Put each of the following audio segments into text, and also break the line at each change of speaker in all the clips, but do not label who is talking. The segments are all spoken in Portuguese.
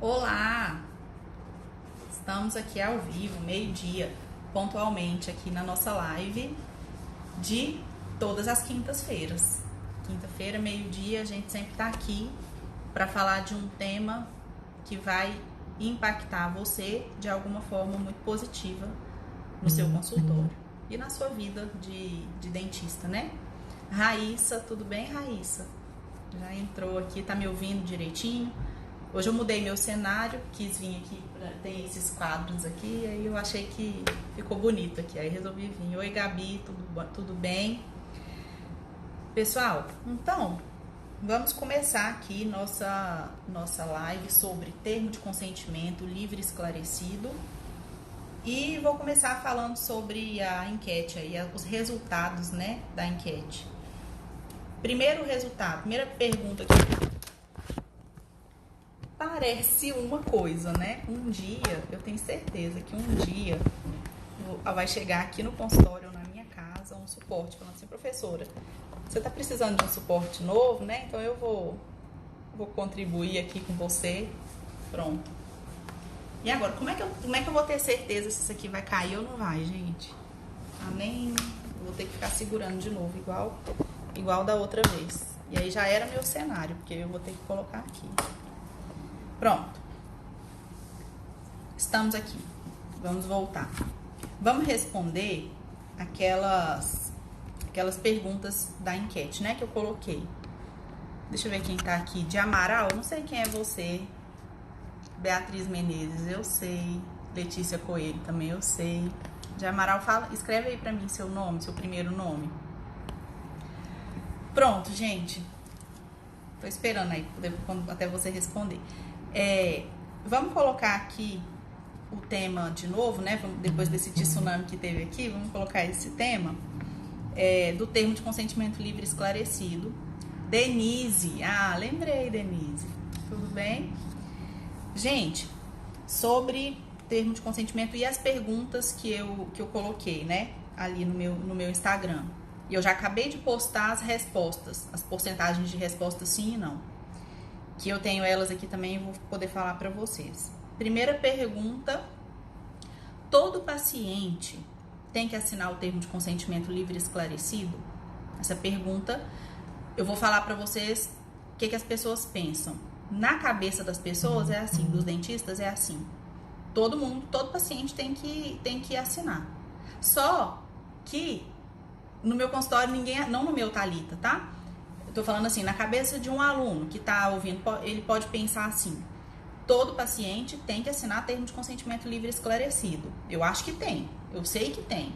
Olá! Estamos aqui ao vivo, meio-dia, pontualmente aqui na nossa live de todas as quintas-feiras. Quinta-feira, meio-dia, a gente sempre está aqui para falar de um tema que vai impactar você de alguma forma muito positiva no seu consultório e na sua vida de dentista, né? Raíssa, tudo bem, Raíssa? Já entrou aqui, tá me ouvindo direitinho? Hoje eu mudei meu cenário, quis vir aqui, tem esses quadros aqui, aí eu achei que ficou bonito aqui, aí resolvi vir. Oi, Gabi, tudo bem? Pessoal, então, vamos começar aqui nossa live sobre termo de consentimento livre e esclarecido. E vou começar falando sobre a enquete aí, os resultados, né, da enquete. Primeiro resultado, primeira pergunta aqui. Parece uma coisa, né? Um dia, eu tenho certeza que um dia vai chegar aqui no consultório ou na minha casa um suporte, falando assim, professora, você tá precisando de um suporte novo, né? Então eu vou contribuir aqui com você. Pronto. E agora, como é que eu vou ter certeza se isso aqui vai cair ou não vai, gente? Nem vou ter que ficar segurando de novo, igual da outra vez. E aí já era meu cenário, porque eu vou ter que colocar aqui. Pronto. Estamos aqui. Vamos voltar. Vamos responder aquelas perguntas da enquete, né? Que eu coloquei. Deixa eu ver quem tá aqui. De Amaral, não sei quem é você. Beatriz Menezes, eu sei. Letícia Coelho, também eu sei. De Amaral, escreve aí pra mim seu nome, seu primeiro nome. Pronto, gente. Tô esperando aí, até você responder. Vamos colocar aqui o tema de novo, né? Depois desse tsunami que teve aqui, vamos colocar esse tema do termo de consentimento livre esclarecido. Denise, lembrei, Denise. Tudo bem? Gente, sobre termo de consentimento e as perguntas que eu coloquei, né? Ali no meu Instagram. E eu já acabei de postar as respostas, as porcentagens de respostas sim e não. Que eu tenho elas aqui também e vou poder falar para vocês. Primeira pergunta: todo paciente tem que assinar o termo de consentimento livre e esclarecido? Essa pergunta eu vou falar para vocês o que as pessoas pensam. Na cabeça das pessoas é assim, dos dentistas é assim. Todo paciente tem que assinar. Só que no meu consultório não no meu Thalita, tá? Eu tô falando assim, na cabeça de um aluno que tá ouvindo, ele pode pensar assim: todo paciente tem que assinar termo de consentimento livre e esclarecido. Eu acho que tem, eu sei que tem,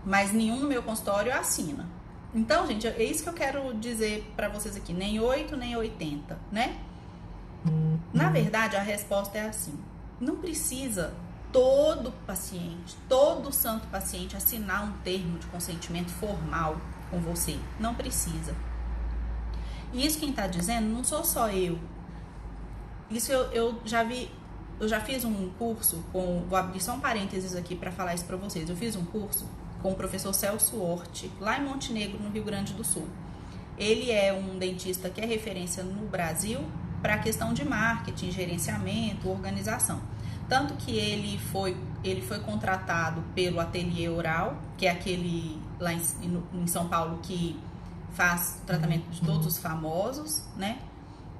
mas nenhum no meu consultório assina. Então, gente, é isso que eu quero dizer pra vocês aqui, nem 8, nem 80, né? Na verdade, a resposta é assim: não precisa todo paciente, todo santo paciente assinar um termo de consentimento formal com você. Não precisa. E isso quem tá dizendo não sou só eu. Isso eu já fiz um curso vou abrir só um parênteses aqui para falar isso para vocês. Eu fiz um curso com o professor Celso Hort, lá em Montenegro, no Rio Grande do Sul. Ele é um dentista que é referência no Brasil para a questão de marketing, gerenciamento, organização. Tanto que ele foi contratado pelo Ateliê Oral, que é aquele lá em São Paulo que faz o tratamento de todos os famosos, né?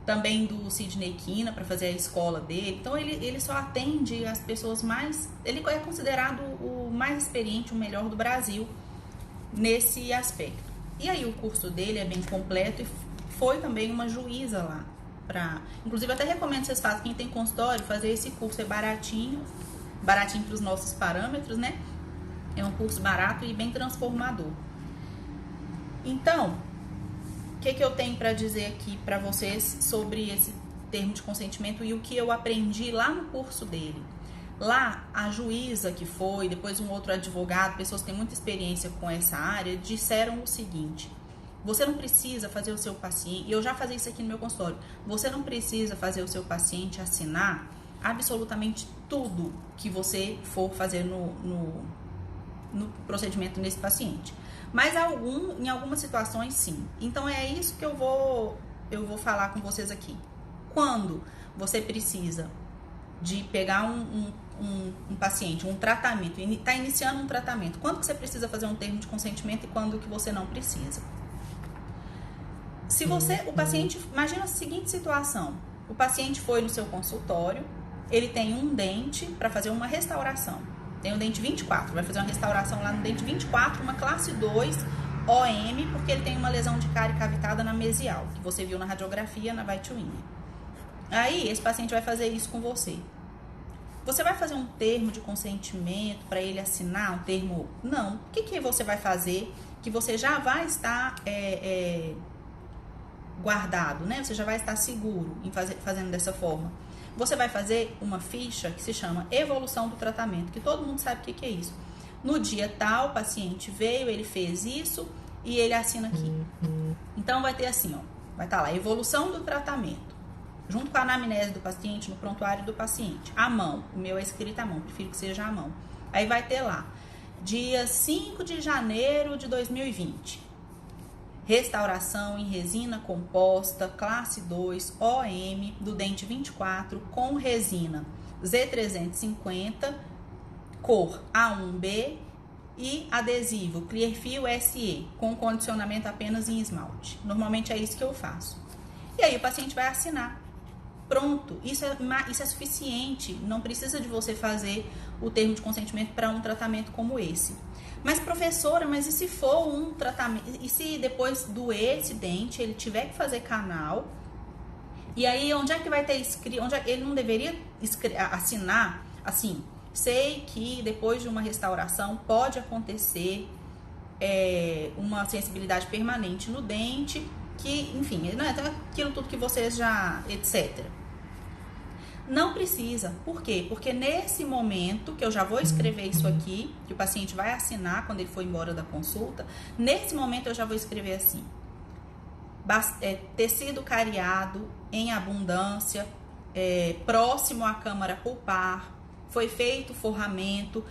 Também do Sidney Quina, para fazer a escola dele. Então ele só atende as pessoas mais... Ele é considerado o mais experiente, o melhor do Brasil nesse aspecto. E aí o curso dele é bem completo e foi também uma juíza lá. Inclusive, até recomendo que vocês façam, quem tem consultório, fazer esse curso. É baratinho para os nossos parâmetros, né? É um curso barato e bem transformador. Então, o que eu tenho para dizer aqui para vocês sobre esse termo de consentimento e o que eu aprendi lá no curso dele? Lá, a juíza que foi, depois um outro advogado, pessoas que têm muita experiência com essa área, disseram o seguinte: você não precisa fazer o seu paciente, e eu já fazia isso aqui no meu consultório, você não precisa fazer o seu paciente assinar absolutamente tudo que você for fazer no procedimento nesse paciente. Mas em algumas situações, sim. Então, é isso que eu vou falar com vocês aqui. Quando você precisa de pegar um paciente, um tratamento, está iniciando um tratamento, quando que você precisa fazer um termo de consentimento e quando que você não precisa. Se o paciente, imagina a seguinte situação, o paciente foi no seu consultório, ele tem um dente para fazer uma restauração, tem um dente 24, vai fazer uma restauração lá no dente 24, uma classe 2, OM, porque ele tem uma lesão de cárie cavitada na mesial, que você viu na radiografia, na Vai-Twinner. Aí, esse paciente vai fazer isso com você. Você vai fazer um termo de consentimento para ele assinar, um termo... Não. O que você vai fazer que você já vai estar guardado, né? Você já vai estar seguro em fazendo dessa forma. Você vai fazer uma ficha que se chama evolução do tratamento, que todo mundo sabe o que é isso. No dia tal, o paciente veio, ele fez isso e ele assina aqui. Então, vai ter assim, ó, vai estar lá, evolução do tratamento, junto com a anamnese do paciente, no prontuário do paciente. À mão, o meu é escrito à mão, prefiro que seja à mão. Aí vai ter lá, dia 5 de janeiro de 2020, restauração em resina composta, classe 2, OM, do dente 24, com resina Z350, cor A1B e adesivo Clearfield SE, com condicionamento apenas em esmalte. Normalmente é isso que eu faço. E aí o paciente vai assinar. Pronto, isso é suficiente, não precisa de você fazer o termo de consentimento para um tratamento como esse. Mas professora, mas e se for um tratamento, e se depois doer esse dente, ele tiver que fazer canal, e aí onde é que vai ter escrito, ele não deveria assinar assim, sei que depois de uma restauração pode acontecer uma sensibilidade permanente no dente, que, enfim, não é aquilo tudo que vocês já, etc. Não precisa. Por quê? Porque nesse momento, que eu já vou escrever isso aqui, que o paciente vai assinar quando ele for embora da consulta, nesse momento eu já vou escrever assim, tecido cariado em abundância, próximo à câmara pulpar, foi feito forramento,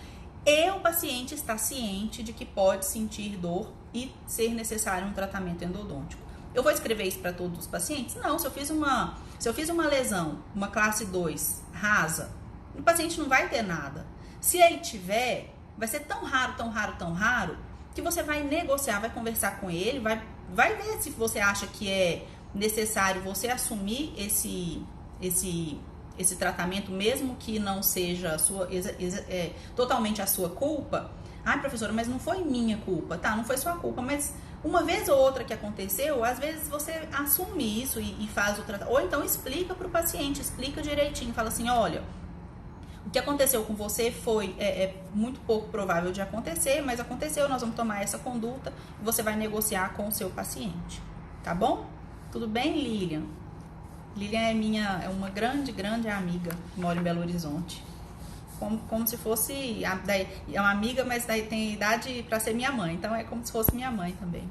e o paciente está ciente de que pode sentir dor e ser necessário um tratamento endodôntico. Eu vou escrever isso para todos os pacientes? Não, se eu fiz uma lesão, uma classe 2 rasa, o paciente não vai ter nada. Se ele tiver, vai ser tão raro, que você vai negociar, vai conversar com ele, vai ver se você acha que é necessário você assumir esse tratamento, mesmo que não seja totalmente a sua culpa. Ai, professora, mas não foi minha culpa. Tá, não foi sua culpa, mas uma vez ou outra que aconteceu, às vezes você assume isso e faz o tratamento. Ou então explica para o paciente, explica direitinho, fala assim, olha, o que aconteceu com você foi muito pouco provável de acontecer, mas aconteceu, nós vamos tomar essa conduta e você vai negociar com o seu paciente. Tá bom? Tudo bem, Lilian? Lilian é uma grande amiga que mora em Belo Horizonte. Como se fosse é uma amiga, mas daí tem idade para ser minha mãe, então é como se fosse minha mãe também.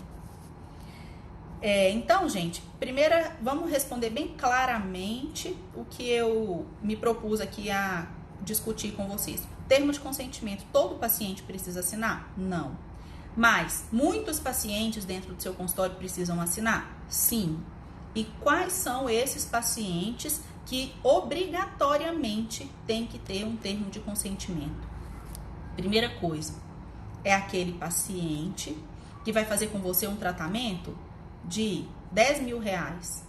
Então, gente, primeiro vamos responder bem claramente o que eu me propus aqui a discutir com vocês. Termo de consentimento, todo paciente precisa assinar? Não. Mas muitos pacientes dentro do seu consultório precisam assinar? Sim. E quais são esses pacientes que obrigatoriamente tem que ter um termo de consentimento? Primeira coisa, é aquele paciente que vai fazer com você um tratamento de 10 mil reais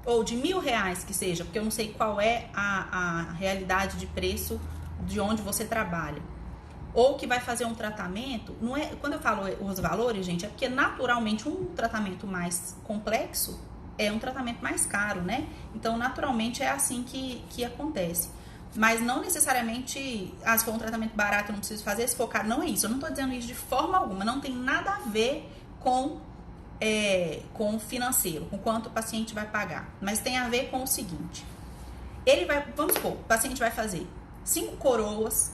ou de R$1.000 que seja, porque eu não sei qual é a realidade de preço de onde você trabalha. Ou que vai fazer um tratamento, não é, quando eu falo os valores, gente, é porque naturalmente um tratamento mais complexo é um tratamento mais caro, né? Então, naturalmente, é assim que acontece. Mas não necessariamente, se for um tratamento barato, eu não preciso fazer, se for caro, não é isso. Eu não tô dizendo isso de forma alguma, não tem nada a ver com o financeiro, com quanto o paciente vai pagar. Mas tem a ver com o seguinte, vamos supor, o paciente vai fazer 5 coroas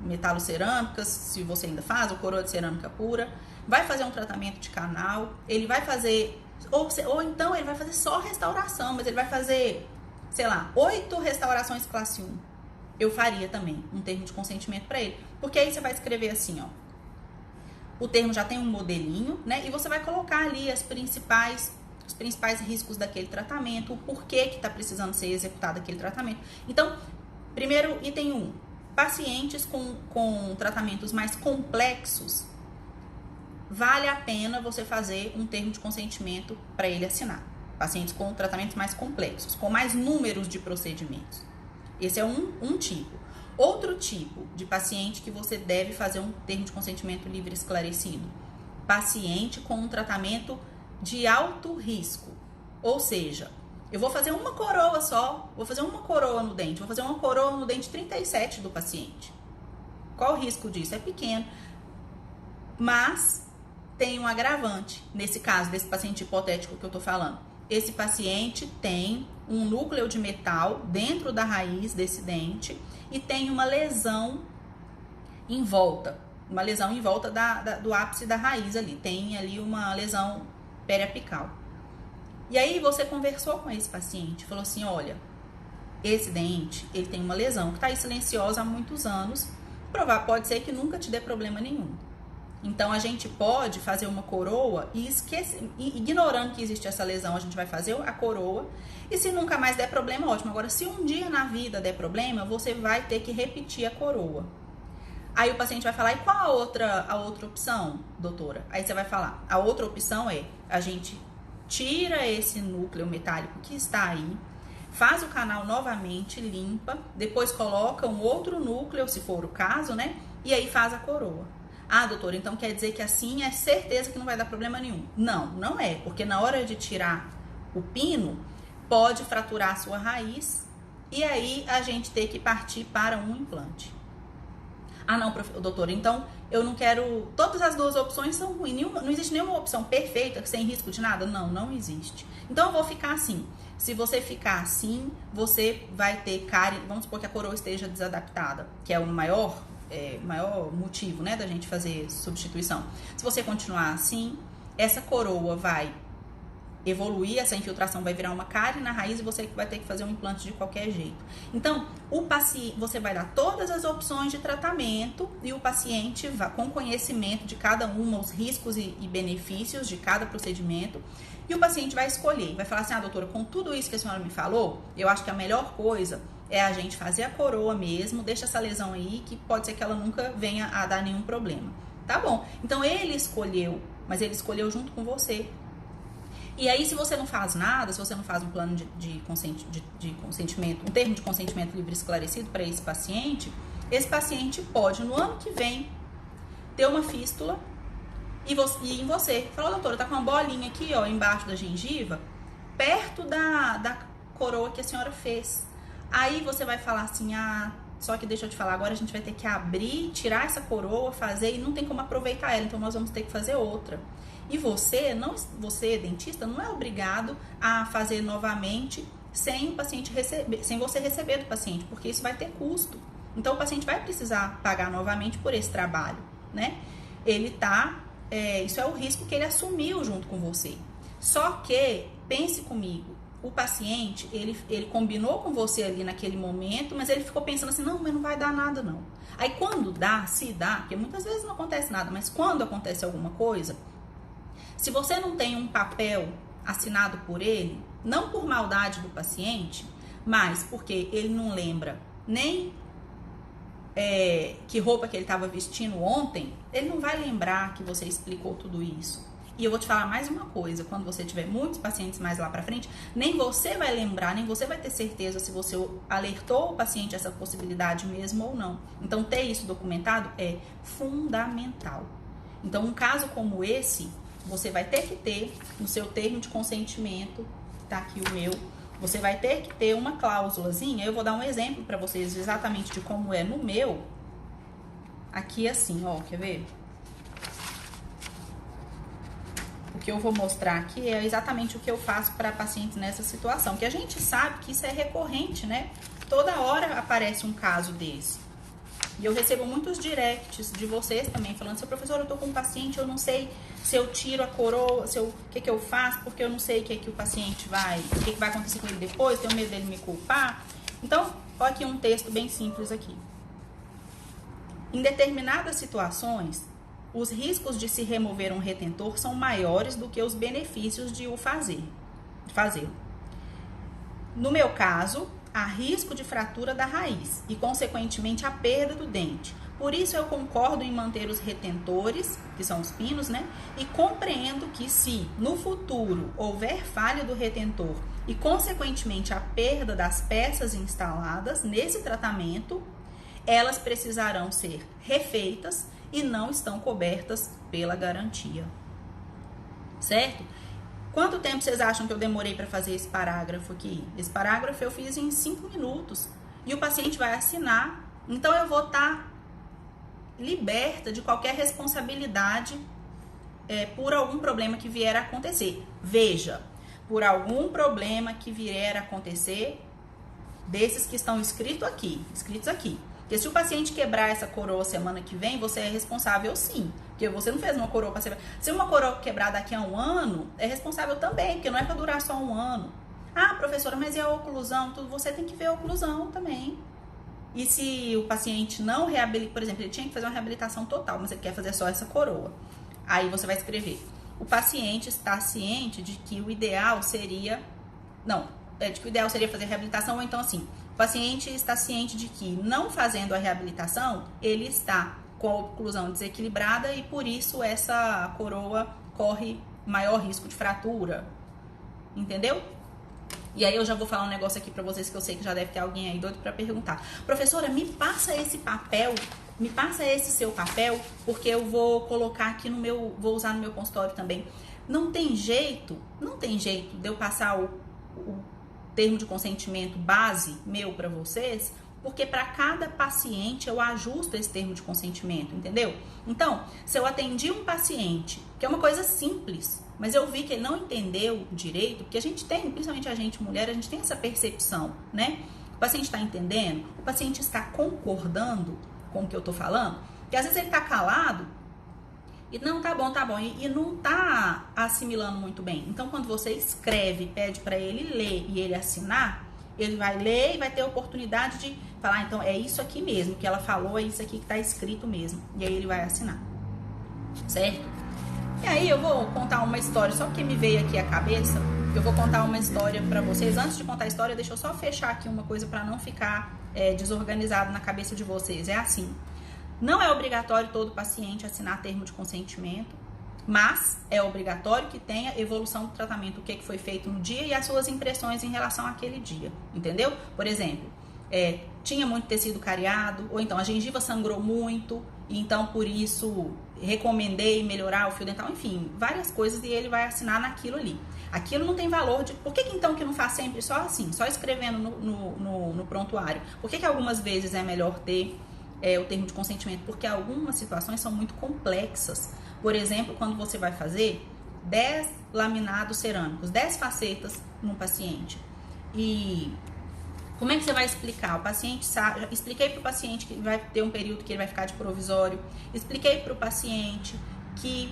metalocerâmicas, se você ainda faz, ou coroa de cerâmica pura, vai fazer um tratamento de canal, ele vai fazer... Ou então ele vai fazer só restauração, mas ele vai fazer, sei lá, 8 restaurações classe 1. Eu faria também um termo de consentimento para ele. Porque aí você vai escrever assim, ó. O termo já tem um modelinho, né? E você vai colocar ali as principais os principais riscos daquele tratamento, o porquê que está precisando ser executado aquele tratamento. Então, primeiro, item 1, pacientes com tratamentos mais complexos, vale a pena você fazer um termo de consentimento para ele assinar. Pacientes com tratamentos mais complexos, com mais números de procedimentos. Esse é um tipo. Outro tipo de paciente que você deve fazer um termo de consentimento livre esclarecido. Paciente com um tratamento de alto risco. Ou seja, eu vou fazer uma coroa só, vou fazer uma coroa no dente, vou fazer uma coroa no dente 37 do paciente. Qual o risco disso? É pequeno. Mas tem um agravante, nesse caso, desse paciente hipotético que eu tô falando. Esse paciente tem um núcleo de metal dentro da raiz desse dente e tem uma lesão em volta. Uma lesão em volta do ápice da raiz ali. Tem ali uma lesão periapical. E aí você conversou com esse paciente, falou assim, olha, esse dente, ele tem uma lesão que está aí silenciosa há muitos anos. Pode ser que nunca te dê problema nenhum. Então, a gente pode fazer uma coroa e ignorando que existe essa lesão, a gente vai fazer a coroa. E se nunca mais der problema, ótimo. Agora, se um dia na vida der problema, você vai ter que repetir a coroa. Aí o paciente vai falar, e qual a outra opção, doutora? Aí você vai falar, a outra opção é, a gente tira esse núcleo metálico que está aí, faz o canal novamente, limpa, depois coloca um outro núcleo, se for o caso, né? E aí faz a coroa. Ah, doutora, então quer dizer que assim é certeza que não vai dar problema nenhum. Não, não é, porque na hora de tirar o pino, pode fraturar a sua raiz e aí a gente tem que partir para um implante. Ah, não, doutora, então eu não quero... Todas as duas opções são ruins. Não existe nenhuma opção perfeita, sem risco de nada? Não, não existe. Então eu vou ficar assim. Se você ficar assim, você vai ter cárie... Vamos supor que a coroa esteja desadaptada, que é o maior motivo, né, da gente fazer substituição. Se você continuar assim, essa coroa vai evoluir, essa infiltração vai virar uma cárie na raiz e você vai ter que fazer um implante de qualquer jeito. Então, o paciente, você vai dar todas as opções de tratamento e o paciente vai, com conhecimento de cada uma, os riscos e benefícios de cada procedimento, e o paciente vai escolher, vai falar assim, doutora, com tudo isso que a senhora me falou, eu acho que a melhor coisa é a gente fazer a coroa mesmo, deixa essa lesão aí, que pode ser que ela nunca venha a dar nenhum problema. Tá bom, então ele escolheu, mas ele escolheu junto com você. E aí, se você não faz nada, se você não faz um plano de consentimento, um termo de consentimento livre esclarecido para esse paciente pode, no ano que vem, ter uma fístula e em você. Fala, doutora, tá com uma bolinha aqui, ó, embaixo da gengiva, perto da coroa que a senhora fez. Aí você vai falar assim, só que deixa eu te falar, agora a gente vai ter que abrir, tirar essa coroa, fazer, e não tem como aproveitar ela, então nós vamos ter que fazer outra. E você, dentista, não é obrigado a fazer novamente sem o paciente receber, sem você receber do paciente, porque isso vai ter custo. Então o paciente vai precisar pagar novamente por esse trabalho, né? Isso é o risco que ele assumiu junto com você. Só que, pense comigo, o paciente, ele combinou com você ali naquele momento, mas ele ficou pensando assim, não, mas não vai dar nada não. Aí quando dá, se dá, porque muitas vezes não acontece nada, mas quando acontece alguma coisa, se você não tem um papel assinado por ele, não por maldade do paciente, mas porque ele não lembra nem que roupa que ele estava vestindo ontem, ele não vai lembrar que você explicou tudo isso. E eu vou te falar mais uma coisa, quando você tiver muitos pacientes mais lá pra frente, nem você vai lembrar, nem você vai ter certeza se você alertou o paciente a essa possibilidade mesmo ou não. Então, ter isso documentado é fundamental. Então, um caso como esse, você vai ter que ter no seu termo de consentimento, tá aqui o meu, você vai ter que ter uma cláusulazinha. Eu vou dar um exemplo para vocês exatamente de como é no meu. Aqui assim, ó, quer ver? O que eu vou mostrar aqui é exatamente o que eu faço para pacientes nessa situação, que a gente sabe que isso é recorrente, né? Toda hora aparece um caso desse. E eu recebo muitos directs de vocês também, falando, seu professor, eu tô com um paciente, eu não sei se eu tiro a coroa, o que eu faço, porque eu não sei o que o paciente o que vai acontecer com ele depois, tenho medo dele me culpar. Então, olha aqui um texto bem simples aqui. Em determinadas situações, os riscos de se remover um retentor são maiores do que os benefícios de o fazer. fazê-lo. No meu caso, há risco de fratura da raiz e, consequentemente, a perda do dente. Por isso, eu concordo em manter os retentores, que são os pinos, né? E compreendo que se, no futuro, houver falha do retentor e, consequentemente, a perda das peças instaladas nesse tratamento, elas precisarão ser refeitas e não estão cobertas pela garantia. Certo? Quanto tempo vocês acham que eu demorei para fazer esse parágrafo aqui? Esse parágrafo eu fiz em 5 minutos e o paciente vai assinar. Então, eu vou estar liberta de qualquer responsabilidade por algum problema que vier a acontecer. Veja, por algum problema que vier a acontecer, desses que estão escritos aqui. Porque se o paciente quebrar essa coroa semana que vem, você é responsável sim. Porque você não fez uma coroa para ser... Se uma coroa quebrar daqui a 1 ano, é responsável também, porque não é para durar só 1 ano. Ah, professora, mas e a oclusão? Tudo, você tem que ver a oclusão também. E se o paciente não reabilita, por exemplo, ele tinha que fazer uma reabilitação total, mas ele quer fazer só essa coroa. Aí você vai escrever: o paciente está ciente de que o ideal seria... de que o ideal seria fazer reabilitação, ou então assim, o paciente está ciente de que não fazendo a reabilitação, ele está com a oclusão desequilibrada e por isso essa coroa corre maior risco de fratura. Entendeu? E aí eu já vou falar um negócio aqui pra vocês que eu sei que já deve ter alguém aí doido pra perguntar. Professora, me passa esse papel, me passa esse seu papel, porque eu vou colocar aqui no meu, vou usar no meu consultório também. Não tem jeito de eu passar o termo de consentimento base meu pra vocês, porque para cada paciente eu ajusto esse termo de consentimento, entendeu? Então, se eu atendi um paciente, que é uma coisa simples, mas eu vi que ele não entendeu direito, porque a gente tem, principalmente a gente mulher, a gente tem essa percepção, né? O paciente está entendendo, o paciente está concordando com o que eu tô falando, porque às vezes ele tá calado e não, tá bom, e não tá assimilando muito bem. Então, quando você escreve, pede para ele ler e ele assinar, ele vai ler e vai ter a oportunidade de falar, então é isso aqui mesmo, que ela falou, é isso aqui que tá escrito mesmo. E aí ele vai assinar, certo? E aí eu vou contar uma história, só que me veio aqui a cabeça, eu vou contar uma história pra vocês. Antes de contar a história, deixa eu só fechar aqui uma coisa pra não ficar desorganizado na cabeça de vocês. É assim, não é obrigatório todo paciente assinar termo de consentimento, mas é obrigatório que tenha evolução do tratamento, o que foi feito no dia e as suas impressões em relação àquele dia, entendeu? Por exemplo, tinha muito tecido cariado, ou então a gengiva sangrou muito, e então por isso recomendei melhorar o fio dental, enfim, várias coisas, e ele vai assinar naquilo ali. Aquilo não tem valor de... Por que então que não faz sempre só assim, só escrevendo no prontuário? Por que algumas vezes é melhor ter o termo de consentimento? Porque algumas situações são muito complexas. Por exemplo, quando você vai fazer 10 laminados cerâmicos, 10 facetas num paciente. E como é que você vai explicar? O paciente sabe, expliquei para o paciente que vai ter um período que ele vai ficar de provisório, expliquei para o paciente que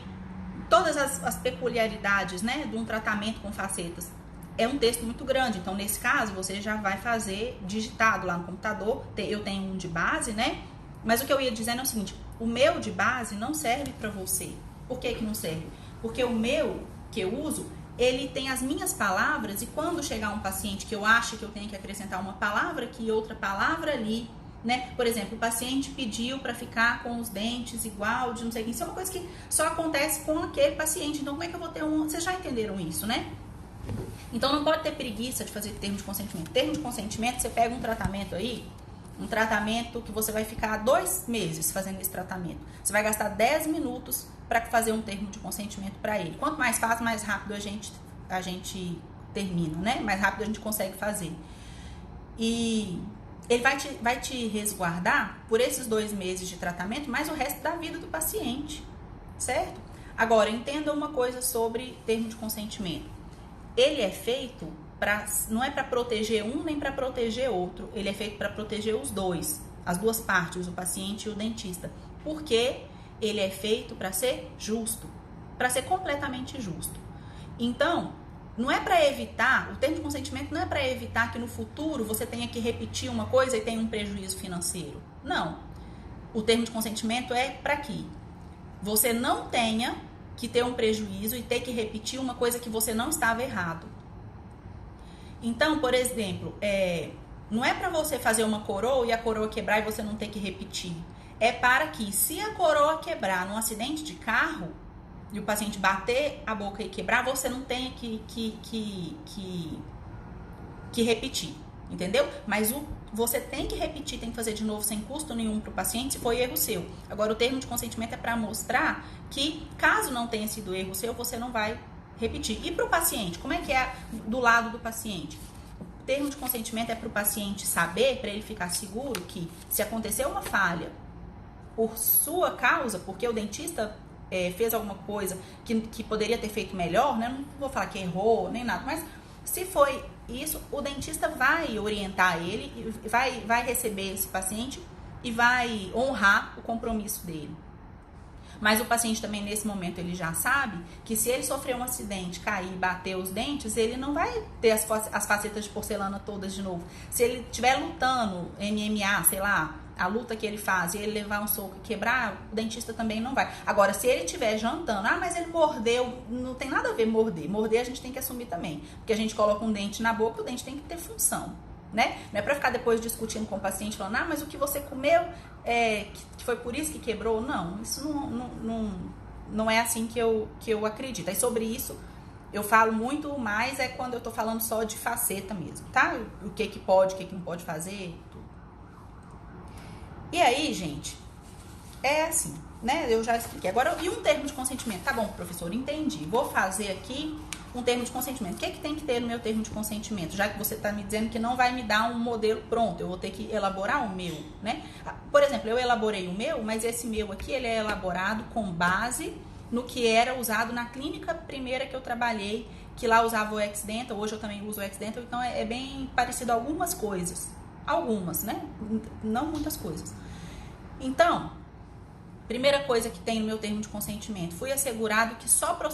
todas as peculiaridades, né, de um tratamento com facetas. É um texto muito grande, então nesse caso você já vai fazer digitado lá no computador. Eu tenho um de base, né? Mas o que eu ia dizendo é o seguinte: o meu de base não serve para você. Por que não serve? Porque o meu que eu uso, ele tem as minhas palavras, e quando chegar um paciente que eu acho que eu tenho que acrescentar uma palavra aqui e outra palavra ali, né? Por exemplo, o paciente pediu para ficar com os dentes igual de não sei o que. Isso é uma coisa que só acontece com aquele paciente. Então, como é que eu vou ter um... Vocês já entenderam isso, né? Então, não pode ter preguiça de fazer termo de consentimento. Termo de consentimento, você pega um tratamento aí, um tratamento que você vai ficar 2 meses fazendo esse tratamento. Você vai gastar 10 minutos para fazer um termo de consentimento para ele. Quanto mais fácil, mais rápido a gente termina, né? Mais rápido a gente consegue fazer. E ele vai te resguardar por esses 2 meses de tratamento, mais o resto da vida do paciente, certo? Agora, entenda uma coisa sobre termo de consentimento. Ele é feito não é para proteger um nem para proteger outro. Ele é feito para proteger os dois, as duas partes, o paciente e o dentista. Porque ele é feito para ser justo, para ser completamente justo. Então, não é para evitar, o termo de consentimento não é para evitar que no futuro você tenha que repetir uma coisa e tenha um prejuízo financeiro. Não. O termo de consentimento é para que você não tenha que ter um prejuízo e ter que repetir uma coisa que você não estava errado. Então, por exemplo, não é para você fazer uma coroa e a coroa quebrar e você não ter que repetir. É para que, se a coroa quebrar num acidente de carro e o paciente bater a boca e quebrar, você não tenha que repetir, entendeu? Mas você tem que repetir, tem que fazer de novo sem custo nenhum para o paciente se foi erro seu. Agora, o termo de consentimento é para mostrar que, caso não tenha sido erro seu, você não vai repetir. E para o paciente, como é que é do lado do paciente? O termo de consentimento é para o paciente saber, para ele ficar seguro que, se acontecer uma falha por sua causa, porque o dentista fez alguma coisa que poderia ter feito melhor, né? Não vou falar que errou, nem nada, mas se foi isso, o dentista vai orientar ele, vai receber esse paciente e vai honrar o compromisso dele. Mas o paciente também, nesse momento, ele já sabe que se ele sofrer um acidente, cair, bater os dentes, ele não vai ter as facetas de porcelana todas de novo. Se ele estiver lutando, MMA, sei lá, a luta que ele faz, e ele levar um soco e quebrar, o dentista também não vai. Agora, se ele estiver jantando, mas ele mordeu, não tem nada a ver morder. Morder a gente tem que assumir também. Porque a gente coloca um dente na boca, o dente tem que ter função, né? Não é pra ficar depois discutindo com o paciente, falando, mas o que você comeu, que foi por isso que quebrou. Não, isso não é assim que eu acredito. E sobre isso, eu falo muito mais quando eu tô falando só de faceta mesmo, tá? O que pode, o que não pode fazer, tudo. E aí, gente, é assim, né? Eu já expliquei. Agora, e um termo de consentimento? Tá bom, professor, entendi. Vou fazer aqui um termo de consentimento. O que tem que ter no meu termo de consentimento? Já que você tá me dizendo que não vai me dar um modelo pronto, eu vou ter que elaborar o meu, né? Por exemplo, eu elaborei o meu, mas esse meu aqui, ele é elaborado com base no que era usado na clínica primeira que eu trabalhei, que lá usava o X-Dental, hoje eu também uso o X-Dental, então é bem parecido a algumas coisas. Algumas, né? Não muitas coisas. Então, primeira coisa que tem no meu termo de consentimento, fui assegurado que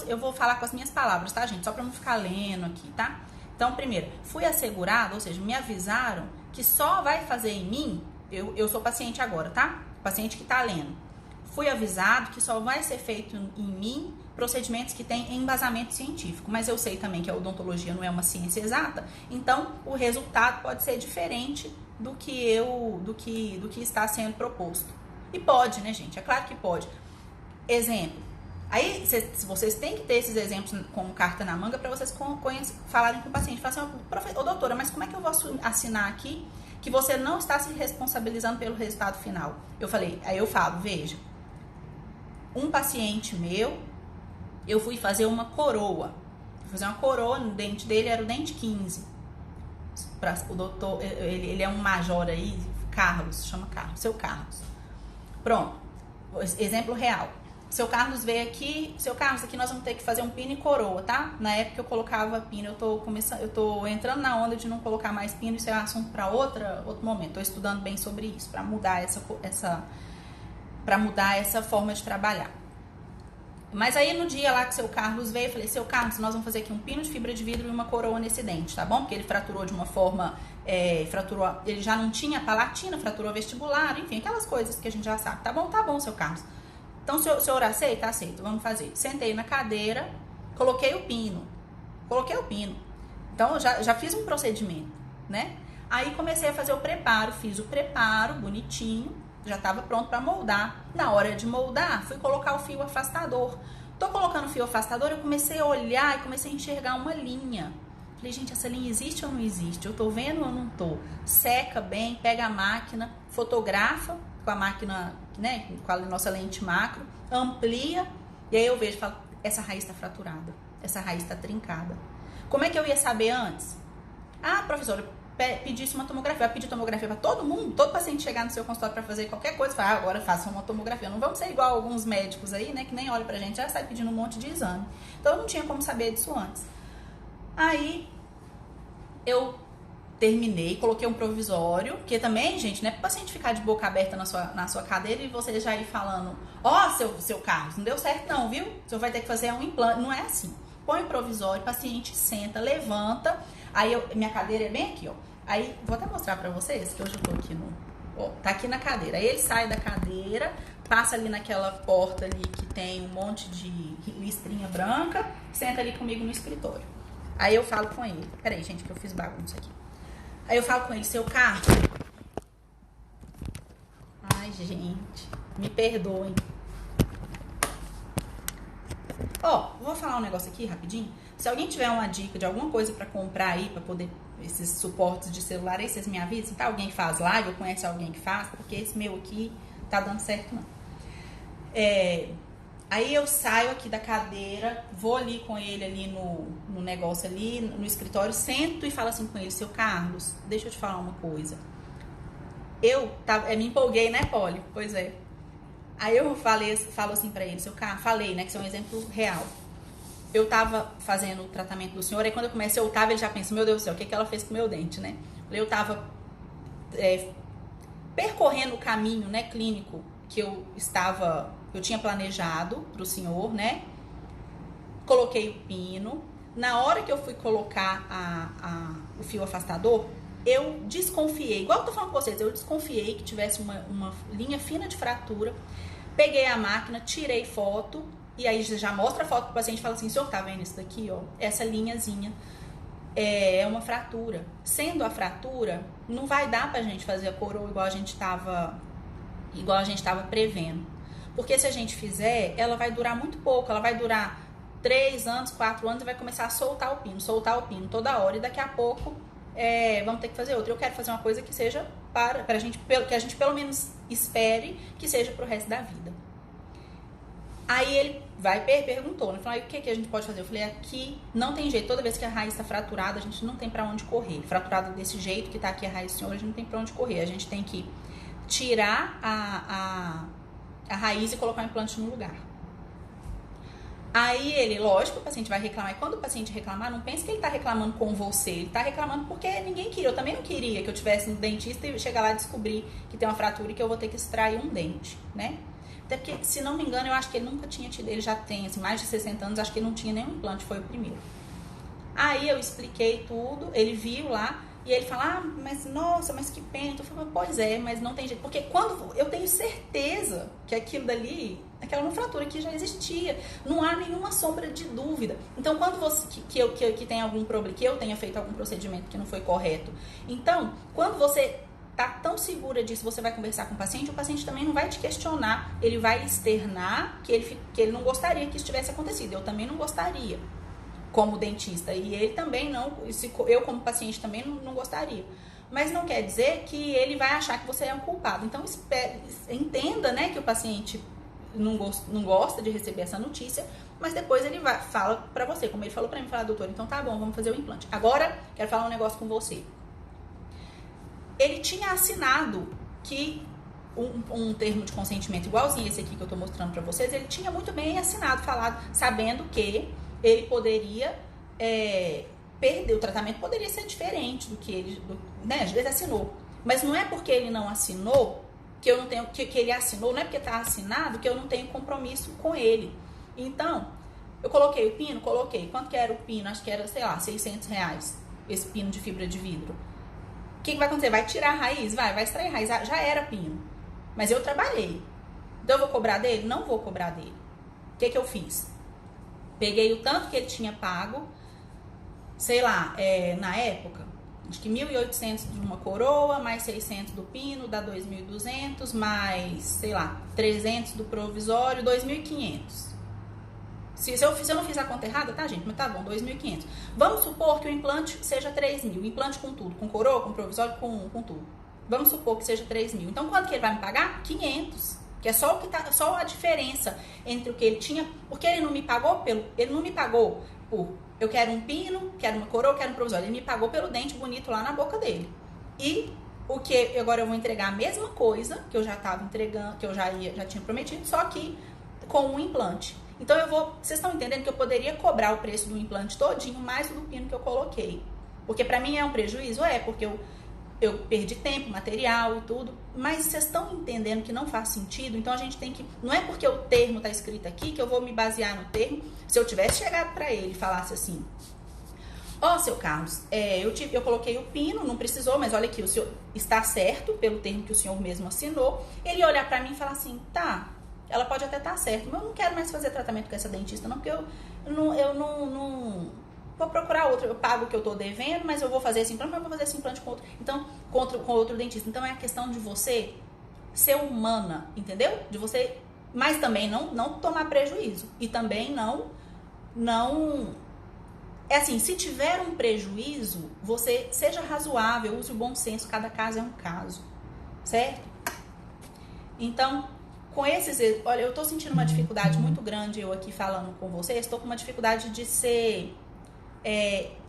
eu vou falar com as minhas palavras, tá, gente? Só pra não ficar lendo aqui, tá? Então, primeiro, fui assegurado, ou seja, me avisaram que só vai fazer em mim, eu sou paciente agora, tá? Paciente que tá lendo. Fui avisado que só vai ser feito em mim procedimentos que têm embasamento científico, mas eu sei também que a odontologia não é uma ciência exata, então o resultado pode ser diferente do que está sendo proposto. E pode, né, gente? É claro que pode. Exemplo. Aí, vocês têm que ter esses exemplos como carta na manga para vocês falarem com o paciente. Falar assim, doutora, mas como é que eu vou assinar aqui que você não está se responsabilizando pelo resultado final? Aí eu falo, veja, um paciente meu, eu fui fazer uma coroa. Fui fazer uma coroa no dente dele, era o dente 15. O doutor, ele é um major aí, Carlos, chama Carlos, seu Carlos. Pronto, exemplo real. Seu Carlos veio aqui, seu Carlos, aqui nós vamos ter que fazer um pino e coroa, tá? Na época eu colocava pino, eu tô entrando na onda de não colocar mais pino, isso é assunto para outro momento. Tô estudando bem sobre isso, para mudar essa forma de trabalhar. Mas aí no dia lá que seu Carlos veio, eu falei, seu Carlos, nós vamos fazer aqui um pino de fibra de vidro e uma coroa nesse dente, tá bom? Porque ele fraturou de uma forma, ele já não tinha palatina, fraturou vestibular, enfim, aquelas coisas que a gente já sabe. Tá bom, seu Carlos. Então, o senhor aceita? Aceito, vamos fazer. Sentei na cadeira, coloquei o pino. Então, eu já fiz um procedimento, né? Aí comecei a fazer o preparo, fiz o preparo bonitinho, já estava pronto para moldar. Na hora de moldar, fui colocar o fio afastador. Tô colocando o fio afastador, eu comecei a olhar e comecei a enxergar uma linha. Falei, gente, essa linha existe ou não existe? Eu tô vendo ou não tô? Seca bem, pega a máquina, fotografa com a máquina, né, com a nossa lente macro, amplia, e aí eu vejo e falo, essa raiz está fraturada, essa raiz está trincada. Como é que eu ia saber antes? Professora, pedisse uma tomografia. Vai pedir tomografia para todo mundo? Todo paciente chegar no seu consultório para fazer qualquer coisa, fala, agora faça uma tomografia. Não vamos ser igual alguns médicos aí, né, que nem olham pra gente, já sai pedindo um monte de exame. Então eu não tinha como saber disso antes. Aí eu terminei, coloquei um provisório, que também, gente, não é pro paciente ficar de boca aberta na sua cadeira e você já ir falando, seu Carlos, não deu certo não, viu? O senhor vai ter que fazer um implante. Não é assim. Põe o provisório, o paciente senta, levanta, aí minha cadeira é bem aqui, ó. Aí, vou até mostrar pra vocês, que hoje eu tô aqui tá aqui na cadeira. Aí ele sai da cadeira, passa ali naquela porta ali que tem um monte de listrinha branca, senta ali comigo no escritório. Aí eu falo com ele. Peraí, gente, que eu fiz bagunça aqui. Aí eu falo com ele, seu carro... Ai, gente, me perdoem. Ó, vou falar um negócio aqui rapidinho. Se alguém tiver uma dica de alguma coisa pra comprar aí, pra poder... Esses suportes de celular aí, vocês me avisam. Se tá alguém que faz live, ou conhece alguém que faz, porque esse meu aqui tá dando certo não. Aí eu saio aqui da cadeira, vou ali com ele ali no negócio ali, no escritório, sento e falo assim com ele, seu Carlos, deixa eu te falar uma coisa. Eu me empolguei, né, Polly? Pois é. Aí eu falo assim pra ele, seu Carlos, falei, né, que isso é um exemplo real. Eu tava fazendo o tratamento do senhor, aí quando eu comecei a ele já pensa, meu Deus do céu, o que ela fez com o meu dente, né? Eu tava percorrendo o caminho, né, clínico que eu tinha planejado pro senhor, né? Coloquei o pino. Na hora que eu fui colocar o fio afastador, eu desconfiei, igual eu tô falando com vocês, eu desconfiei que tivesse uma linha fina de fratura. Peguei a máquina, tirei foto, e aí já mostra a foto pro paciente e fala assim, senhor, tá vendo isso daqui, ó? Essa linhazinha é uma fratura. Sendo a fratura, não vai dar pra gente fazer a coroa igual a gente tava prevendo. Porque se a gente fizer, ela vai durar muito pouco, ela vai durar 3 anos, 4 anos e vai começar a soltar o pino toda hora, e daqui a pouco vamos ter que fazer outra. Eu quero fazer uma coisa que seja que a gente pelo menos espere que seja pro resto da vida. Aí ele perguntou, né? Falou, o que a gente pode fazer? Eu falei, aqui não tem jeito, toda vez que a raiz está fraturada, a gente não tem pra onde correr. Fraturada desse jeito que tá aqui a raiz do senhor, a gente não tem pra onde correr. A gente tem que tirar a raiz e colocar o implante no lugar. Aí ele, lógico, o paciente vai reclamar. E quando o paciente reclamar, não pense que ele tá reclamando com você. Ele tá reclamando porque ninguém queria. Eu também não queria que eu tivesse no dentista e chegar lá e descobrir que tem uma fratura e que eu vou ter que extrair um dente, né? Até porque, se não me engano, eu acho que ele nunca tinha tido, ele já tem assim, mais de 60 anos, acho que ele não tinha nenhum implante, foi o primeiro. Aí eu expliquei tudo, ele viu lá, e ele fala, mas nossa, mas que pena. Eu falei, pois é, mas não tem jeito. Porque quando eu tenho certeza que aquilo dali, aquela uma fratura que já existia, não há nenhuma sombra de dúvida. Então, quando você, que tem algum problema, que eu tenha feito algum procedimento que não foi correto, então, quando você tá tão segura disso, você vai conversar com o paciente também não vai te questionar, ele vai externar que ele não gostaria que isso tivesse acontecido. Eu também não gostaria, como dentista, e ele também não, eu como paciente também não gostaria. Mas não quer dizer que ele vai achar que você é um culpado. Então, entenda, né, que o paciente não gosta de receber essa notícia, mas depois ele fala pra você, como ele falou pra mim, fala, doutor, então tá bom, vamos fazer o implante. Agora, quero falar um negócio com você. Ele tinha assinado que um termo de consentimento igualzinho esse aqui que eu tô mostrando pra vocês, ele tinha muito bem assinado, falado, sabendo que ele poderia perder, o tratamento poderia ser diferente do que ele, né, às vezes assinou. Mas não é porque ele não assinou que eu não tenho, que ele assinou, não é porque tá assinado que eu não tenho compromisso com ele. Então, eu coloquei o pino, quanto que era o pino? Acho que era, sei lá, R$600, esse pino de fibra de vidro. O que vai acontecer? Vai tirar a raiz? Vai extrair a raiz, já era pino. Mas eu trabalhei. Então eu vou cobrar dele? Não vou cobrar dele. O que eu fiz? Peguei o tanto que ele tinha pago, sei lá, na época, acho que 1.800 de uma coroa, mais 600 do pino, dá 2.200, mais, sei lá, 300 do provisório, 2.500. Se eu não fiz a conta errada, tá, gente? Mas tá bom, 2.500. Vamos supor que o implante seja 3.000. O implante com tudo, com coroa, com provisório, com tudo. Vamos supor que seja 3.000. Então, quanto que ele vai me pagar? 500. Que é só só a diferença entre o que ele tinha. Porque ele não me pagou por eu quero um pino, quero uma coroa, quero um provisório. Ele me pagou pelo dente bonito lá na boca dele. E o que agora eu vou entregar a mesma coisa que eu já estava entregando, que eu já tinha prometido, só que com um implante. Então vocês estão entendendo que eu poderia cobrar o preço do implante todinho mais o do pino que eu coloquei. Porque pra mim é um prejuízo? Porque eu perdi tempo, material e tudo, mas vocês estão entendendo que não faz sentido. Então a gente tem que, não é porque o termo tá escrito aqui que eu vou me basear no termo. Se eu tivesse chegado pra ele e falasse assim, seu Carlos, eu coloquei o pino, não precisou, mas olha aqui, o senhor está certo pelo termo que o senhor mesmo assinou. Ele ia olhar pra mim e falar assim, tá, ela pode até estar certa, mas eu não quero mais fazer tratamento com essa dentista não, porque eu vou procurar outro, eu pago o que eu tô devendo, mas eu vou fazer esse implante, mas eu vou fazer esse implante com outro, então, com outro dentista. Então é a questão de você ser humana, entendeu? De você, mas também não tomar prejuízo. E também não é assim, se tiver um prejuízo, você seja razoável, use o bom senso, cada caso é um caso, certo? Então, com esses, olha, eu tô sentindo uma dificuldade muito grande eu aqui falando com vocês, estou com uma dificuldade de ser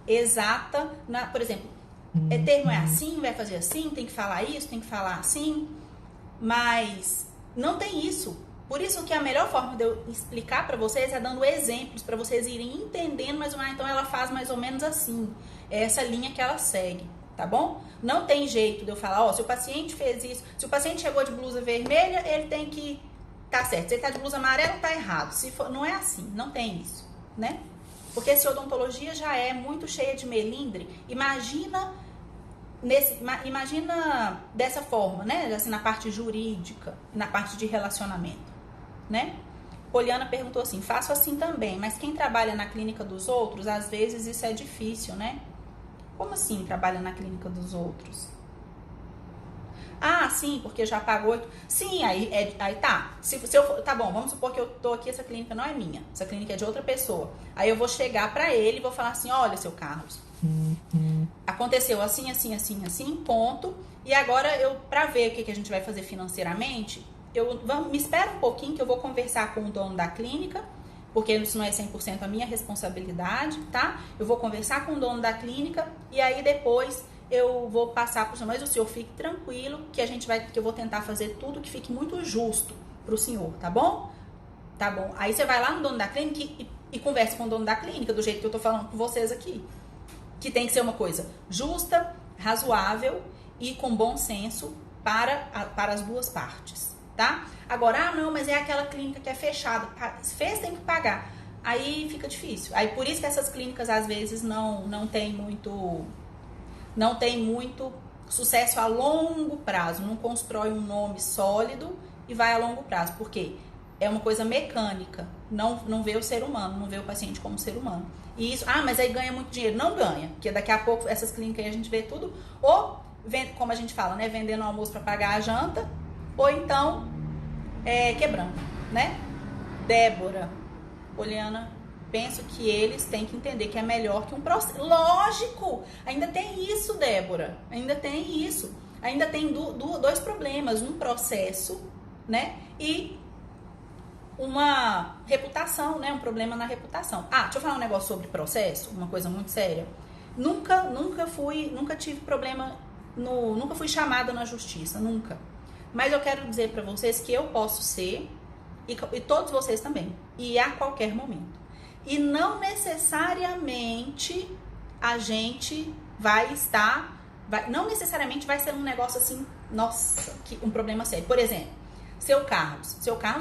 exata, por exemplo, termo é assim, vai fazer assim, tem que falar isso, tem que falar assim, mas não tem isso. Por isso que a melhor forma de eu explicar para vocês é dando exemplos, para vocês irem entendendo mais ou menos, então ela faz mais ou menos assim, é essa linha que ela segue, tá bom? Não tem jeito de eu falar, ó, se o paciente fez isso, se o paciente chegou de blusa vermelha, ele tem que tá certo, se ele tá de blusa amarela, tá errado. Se for, não é assim, não tem isso, né? Porque se a odontologia já é muito cheia de melindre, imagina dessa forma, né? Assim, na parte jurídica, na parte de relacionamento, né? Poliana perguntou assim, faço assim também, mas quem trabalha na clínica dos outros, às vezes isso é difícil, né? Como assim trabalha na clínica dos outros? Ah, sim, porque já pagou. Sim, aí tá. Se eu tá bom, vamos supor que eu tô aqui, essa clínica não é minha, essa clínica é de outra pessoa. Aí eu vou chegar pra ele e vou falar assim: olha, seu Carlos, aconteceu assim, assim, assim, assim, ponto. E agora pra ver o que a gente vai fazer financeiramente, me espera um pouquinho que eu vou conversar com o dono da clínica, porque isso não é 100% a minha responsabilidade, tá? Eu vou conversar com o dono da clínica e aí depois eu vou passar pro senhor, mas o senhor fique tranquilo que que eu vou tentar fazer tudo que fique muito justo pro senhor, tá bom? Tá bom. Aí você vai lá no dono da clínica e conversa com o dono da clínica, do jeito que eu tô falando com vocês aqui. Que tem que ser uma coisa justa, razoável e com bom senso para as duas partes, tá? Agora, não, mas é aquela clínica que é fechada. Fez, tem que pagar. Aí fica difícil. Aí por isso que essas clínicas às vezes não tem muito sucesso a longo prazo, não constrói um nome sólido e vai a longo prazo, porque é uma coisa mecânica, não vê o ser humano, não vê o paciente como ser humano. E isso, mas aí ganha muito dinheiro. Não ganha, porque daqui a pouco essas clínicas aí a gente vê tudo, ou, como a gente fala, né, vendendo almoço para pagar a janta, ou então quebrando, né? Débora, Poliana, penso que eles têm que entender que é melhor que um processo. Lógico! Ainda tem isso, Débora. Ainda tem isso. Ainda tem dois problemas. Um processo, né? E uma reputação, né? Um problema na reputação. Deixa eu falar um negócio sobre processo. Uma coisa muito séria. Nunca tive problema, nunca fui chamada na justiça. Nunca. Mas eu quero dizer pra vocês que eu posso ser, e todos vocês também. E a qualquer momento. E não necessariamente a gente não necessariamente vai ser um negócio assim, nossa, um problema sério. Por exemplo, seu Carlos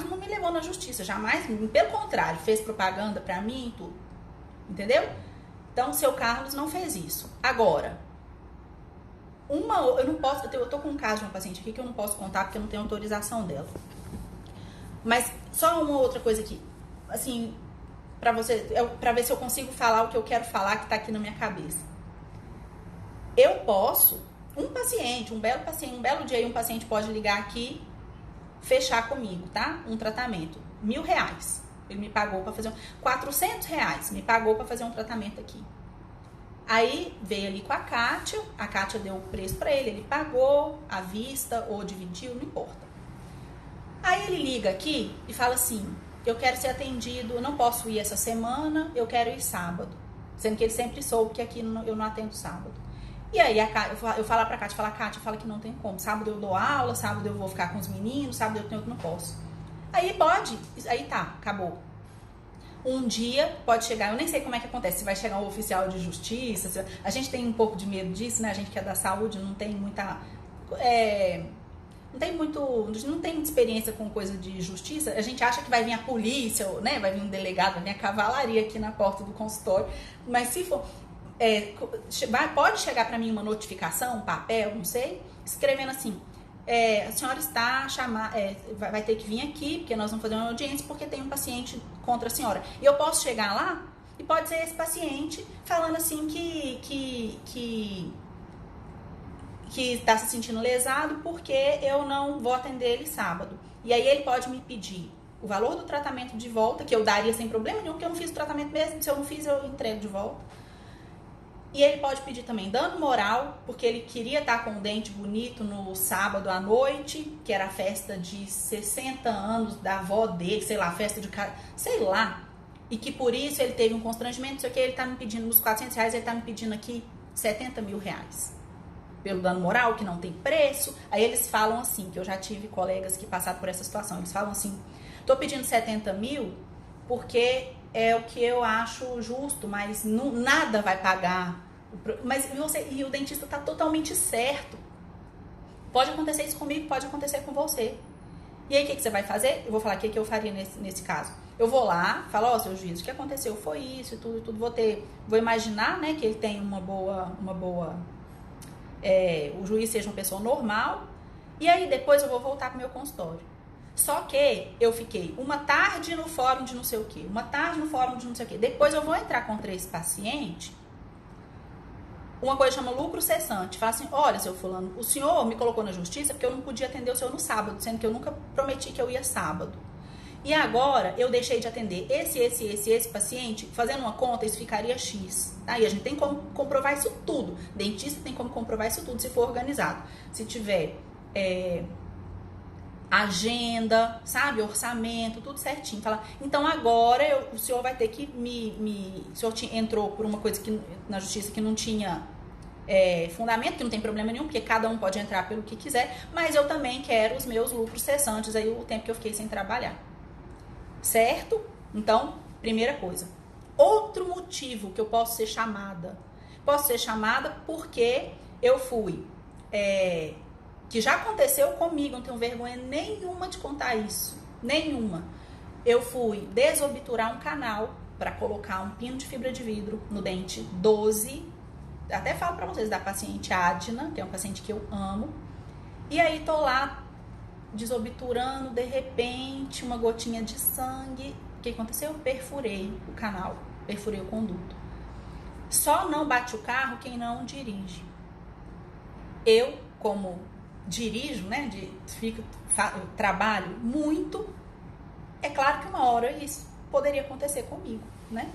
não me levou na justiça, jamais, pelo contrário, fez propaganda pra mim e tudo, entendeu? Então, seu Carlos não fez isso. Agora, eu não posso, eu tô com um caso de uma paciente aqui que eu não posso contar porque eu não tenho autorização dela. Mas só uma outra coisa aqui, assim, pra ver se eu consigo falar o que eu quero falar que tá aqui na minha cabeça. Eu posso, um belo dia aí um paciente pode ligar aqui, fechar comigo, tá? Um tratamento, R$1.000. Ele me pagou pra fazer R$400, me pagou pra fazer um tratamento aqui. Aí veio ali com a Kátia deu o preço pra ele pagou à vista ou dividiu, não importa. Aí ele liga aqui e fala assim: eu quero ser atendido, eu não posso ir essa semana, eu quero ir sábado. Sendo que ele sempre soube que aqui eu não atendo sábado. E aí eu falo pra Kátia, fala que não tem como. Sábado eu dou aula, sábado eu vou ficar com os meninos, sábado eu não posso. Aí pode, aí tá, acabou. Um dia pode chegar, eu nem sei como é que acontece, se vai chegar um oficial de justiça, a gente tem um pouco de medo disso, né? A gente que é da saúde não tem muita... não tem muita experiência com coisa de justiça. A gente acha que vai vir a polícia, né? Vai vir um delegado, vai vir a cavalaria aqui na porta do consultório. Mas se for... pode chegar para mim uma notificação, um papel, não sei, escrevendo assim: a senhora está vai ter que vir aqui, porque nós vamos fazer uma audiência, porque tem um paciente contra a senhora. E eu posso chegar lá E pode ser esse paciente falando assim que está se sentindo lesado porque eu não vou atender ele sábado. E aí ele pode me pedir o valor do tratamento de volta, que eu daria sem problema nenhum, porque eu não fiz o tratamento mesmo. Se eu não fiz, eu entrego de volta. E ele pode pedir também dano moral, porque ele queria estar com o dente bonito no sábado à noite, que era a festa de 60 anos da avó dele, sei lá, festa de casa, sei lá. E que por isso ele teve um constrangimento, não sei o que, ele tá me pedindo, nos R$400, ele tá me pedindo aqui R$70 mil. Pelo dano moral, que não tem preço. Aí eles falam assim, que eu já tive colegas que passaram por essa situação, eles falam assim, tô pedindo 70 mil porque é o que eu acho justo, mas não, nada vai pagar. Mas e o dentista tá totalmente certo. Pode acontecer isso comigo, pode acontecer com você. E aí o que você vai fazer? Eu vou falar o que eu faria nesse caso. Eu vou lá, falo, ó, seu juiz, o que aconteceu foi isso e tudo. Vou imaginar, né, que ele tem uma boa o juiz seja uma pessoa normal, e aí depois eu vou voltar pro meu consultório. Só que eu fiquei uma tarde no fórum de não sei o que, uma tarde no fórum de não sei o que. Depois eu vou entrar contra esse paciente, uma coisa chama lucro cessante. Fala assim, olha, seu fulano, o senhor me colocou na justiça porque eu não podia atender o senhor no sábado, sendo que eu nunca prometi que eu ia sábado. E agora eu deixei de atender esse paciente, fazendo uma conta, isso ficaria X. Aí a gente tem como comprovar isso tudo. Dentista tem como comprovar isso tudo se for organizado. Se tiver agenda, sabe, orçamento, tudo certinho. Fala, então agora o senhor vai ter que o senhor entrou por uma coisa que na justiça que não tinha fundamento, que não tem problema nenhum, porque cada um pode entrar pelo que quiser, mas eu também quero os meus lucros cessantes, aí o tempo que eu fiquei sem trabalhar. Certo? Então, primeira coisa. Outro motivo que eu posso ser chamada. Posso ser chamada porque eu fui... que já aconteceu comigo, não tenho vergonha nenhuma de contar isso. Nenhuma. Eu fui desobturar um canal para colocar um pino de fibra de vidro no dente 12. Até falo para vocês da paciente Adna, que é um paciente que eu amo. E aí tô lá desobturando, de repente, uma gotinha de sangue. O que aconteceu? Eu perfurei o canal, perfurei o conduto. Só não bate o carro quem não dirige. Eu, como dirijo, né, trabalho muito, é claro que uma hora isso poderia acontecer comigo, né?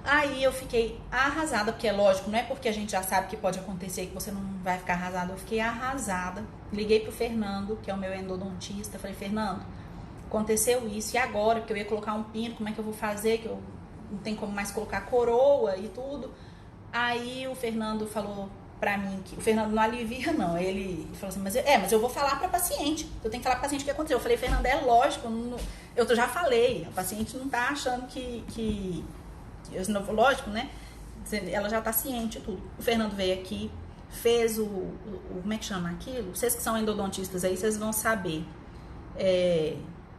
Aí eu fiquei arrasada, porque é lógico, não é porque a gente já sabe que pode acontecer que você não vai ficar arrasada. Eu fiquei arrasada. Liguei pro Fernando, que é o meu endodontista. Falei, Fernando, aconteceu isso, e agora? Porque eu ia colocar um pino, como é que eu vou fazer? Que eu não tenho como mais colocar coroa e tudo. Aí o Fernando falou pra mim que... O Fernando não alivia, não. Ele falou assim, mas eu vou falar pra paciente. Eu tenho que falar pra paciente o que aconteceu. Eu falei, Fernando, é lógico. Eu já falei. A paciente não tá achando que lógico, né? Ela já tá ciente e tudo. O Fernando veio aqui, fez como é que chama aquilo? Vocês que são endodontistas aí, vocês vão saber.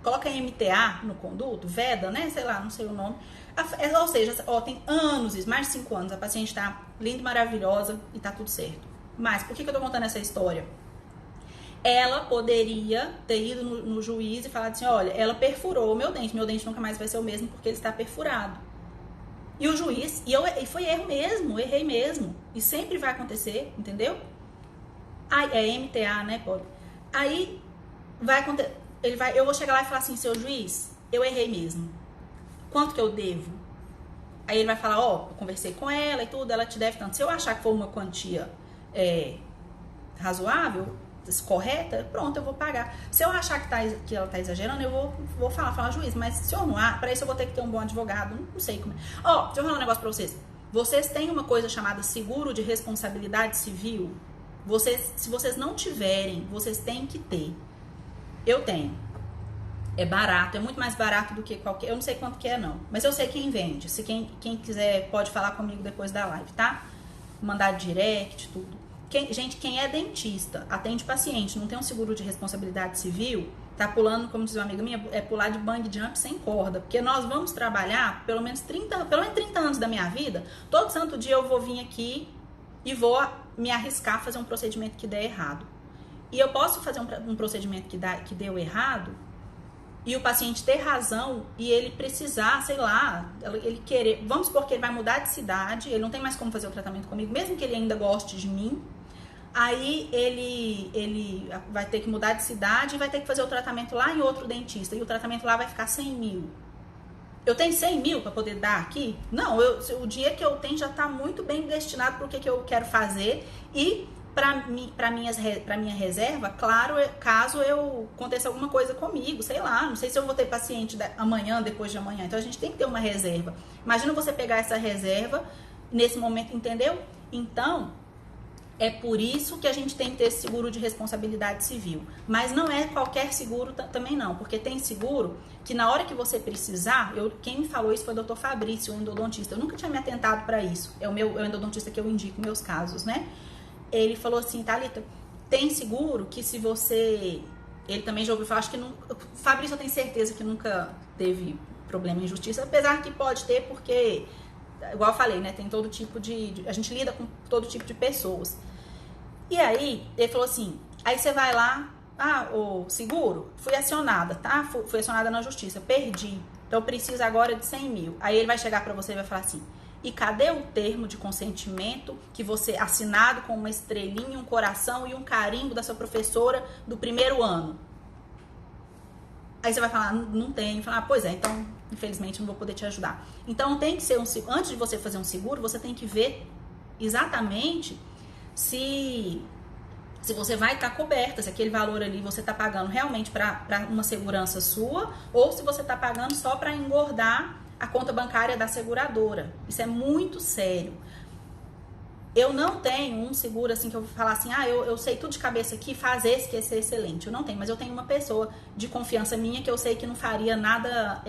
Coloca MTA no conduto, veda, né? Sei lá, não sei o nome. Ou seja, tem anos, mais de 5 anos, a paciente tá linda, maravilhosa e tá tudo certo. Mas por que eu tô contando essa história? Ela poderia ter ido no juiz e falado assim, olha, ela perfurou o meu dente nunca mais vai ser o mesmo porque ele está perfurado. E o juiz, e foi erro mesmo, errei mesmo. E sempre vai acontecer, entendeu? Aí, é MTA, né, Poli? Aí vai acontecer, eu vou chegar lá e falar assim, seu juiz, eu errei mesmo. Quanto que eu devo? Aí ele vai falar, ó, eu conversei com ela e tudo, ela te deve tanto. Se eu achar que for uma quantia razoável, correta, pronto, eu vou pagar. Se eu achar que ela tá exagerando, eu vou falar, juiz, mas se eu não há, para isso eu vou ter que ter um bom advogado, não sei como é. Ó, deixa eu falar um negócio pra vocês. Vocês têm uma coisa chamada seguro de responsabilidade civil? Se vocês não tiverem, vocês têm que ter. Eu tenho. É barato, é muito mais barato do que qualquer... Eu não sei quanto que é, não. Mas eu sei quem vende. Se quem quiser pode falar comigo depois da live, tá? Mandar direct, tudo. Gente, quem é dentista, atende paciente, não tem um seguro de responsabilidade civil, tá pulando, como diz uma amiga minha, é pular de bungee jump sem corda. Porque nós vamos trabalhar pelo menos 30 anos da minha vida. Todo santo dia eu vou vir aqui e vou me arriscar a fazer um procedimento que der errado. E eu posso fazer um procedimento que deu errado e o paciente ter razão e ele precisar, sei lá, ele querer, vamos supor que ele vai mudar de cidade, ele não tem mais como fazer o tratamento comigo, mesmo que ele ainda goste de mim, aí ele vai ter que mudar de cidade e vai ter que fazer o tratamento lá em outro dentista, e o tratamento lá vai ficar 100 mil. Eu tenho 100 mil para poder dar aqui? Não, o dinheiro que eu tenho já está muito bem destinado para o que eu quero fazer e para minha reserva, claro, caso eu aconteça alguma coisa comigo, sei lá, não sei se eu vou ter paciente amanhã, depois de amanhã, então a gente tem que ter uma reserva. Imagina você pegar essa reserva nesse momento, entendeu? Então, é por isso que a gente tem que ter esse seguro de responsabilidade civil. Mas não é qualquer seguro também não, porque tem seguro que na hora que você precisar, quem me falou isso foi o Dr. Fabrício, o endodontista. Eu nunca tinha me atentado para isso. É o endodontista que eu indico meus casos, né? Ele falou assim, Thalita, tem seguro que se você... Ele também já ouviu falar, acho que não... O Fabrício eu tenho certeza que nunca teve problema em justiça, apesar que pode ter, porque, igual eu falei, né? Tem todo tipo a gente lida com todo tipo de pessoas. E aí, ele falou assim, aí você vai lá, o seguro, fui acionada, tá? Fui acionada na justiça, perdi, então eu preciso agora de 100 mil. Aí ele vai chegar pra você e vai falar assim, e cadê o termo de consentimento que você, assinado com uma estrelinha, um coração e um carimbo da sua professora do primeiro ano? Aí você vai falar, não tem. Falar, pois é, então, infelizmente, não vou poder te ajudar. Então, tem que ser antes de você fazer um seguro, você tem que ver exatamente se você vai estar coberta, se aquele valor ali você está pagando realmente para uma segurança sua, ou se você está pagando só para engordar a conta bancária da seguradora. Isso é muito sério. Eu não tenho um seguro assim que eu vou falar assim, eu sei tudo de cabeça aqui, faz esse que esse é excelente. Eu não tenho, mas eu tenho uma pessoa de confiança minha que eu sei que não faria nada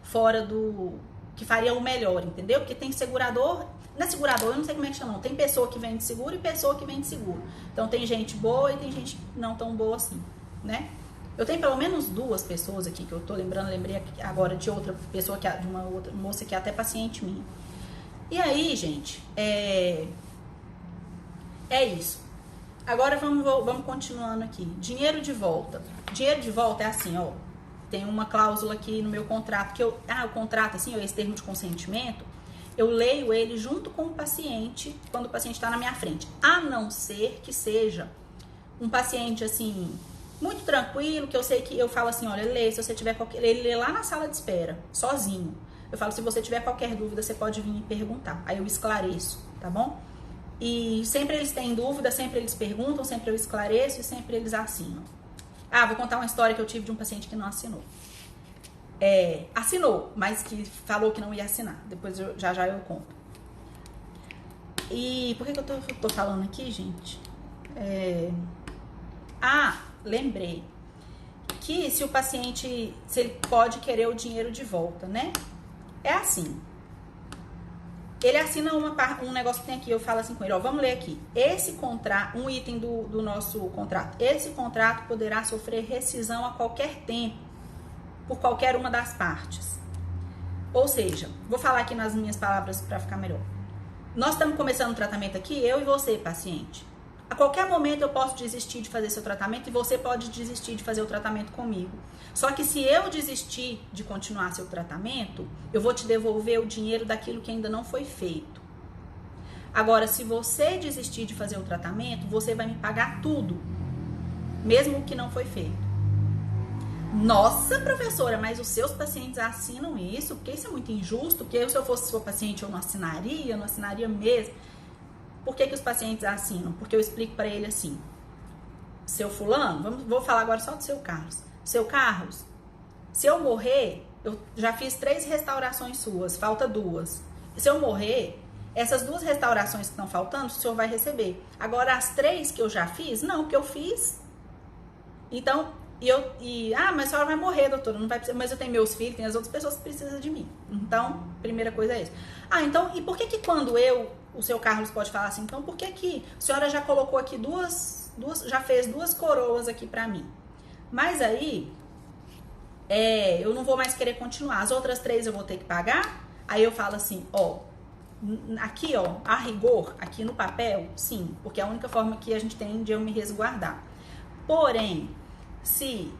fora do... que faria o melhor, entendeu? Porque tem segurador... Não é segurador, eu não sei como é que chama, não. Tem pessoa que vende seguro e pessoa que vende seguro. Então tem gente boa e tem gente não tão boa assim, né? Eu tenho pelo menos 2 pessoas aqui que eu tô lembrando, lembrei agora de outra pessoa, de uma outra moça que é até paciente minha. E aí, gente, é isso. Agora vamos continuando aqui. Dinheiro de volta. Dinheiro de volta é assim, ó. Tem uma cláusula aqui no meu contrato que o contrato, assim, esse termo de consentimento, eu leio ele junto com o paciente quando o paciente está na minha frente. A não ser que seja um paciente, assim, muito tranquilo, que eu sei que eu falo assim, olha, se você tiver ele lê lá na sala de espera, sozinho. Eu falo, se você tiver qualquer dúvida, você pode vir me perguntar. Aí eu esclareço, tá bom? E sempre eles têm dúvida, sempre eles perguntam, sempre eu esclareço e sempre eles assinam. Vou contar uma história que eu tive de um paciente que não assinou. Assinou, mas que falou que não ia assinar. Depois já eu conto. E por que eu tô falando aqui, gente? Lembrei. Que se o paciente, se ele pode querer o dinheiro de volta, né? É assim. Ele assina um negócio que tem aqui, eu falo assim com ele, ó, vamos ler aqui. Esse contrato, um item do nosso contrato. Esse contrato poderá sofrer rescisão a qualquer tempo, por qualquer uma das partes. Ou seja, vou falar aqui nas minhas palavras para ficar melhor. Nós estamos começando o tratamento aqui, eu e você, paciente. A qualquer momento eu posso desistir de fazer seu tratamento e você pode desistir de fazer o tratamento comigo. Só que se eu desistir de continuar seu tratamento, eu vou te devolver o dinheiro daquilo que ainda não foi feito. Agora, se você desistir de fazer o tratamento, você vai me pagar tudo, mesmo o que não foi feito. Nossa, professora, mas os seus pacientes assinam isso? Porque isso é muito injusto, porque se eu fosse seu paciente eu não assinaria mesmo. Por que os pacientes assinam? Porque eu explico para ele assim, seu fulano, vou falar agora só do seu Carlos. Seu Carlos, se eu morrer, eu já fiz 3 restaurações suas, falta 2. Se eu morrer, essas 2 restaurações que estão faltando, o senhor vai receber. Agora, as 3 que eu já fiz, não, porque eu fiz. Então, mas a senhora vai morrer, doutora, não vai precisar, mas eu tenho meus filhos, tem as outras pessoas que precisam de mim. Então, primeira coisa é isso. Então, e por que quando o seu Carlos pode falar assim, então, por que a senhora já colocou aqui já fez 2 coroas aqui pra mim? Mas aí, eu não vou mais querer continuar. As outras 3 eu vou ter que pagar? Aí eu falo assim, aqui, a rigor, aqui no papel, sim, porque é a única forma que a gente tem de eu me resguardar. Porém, se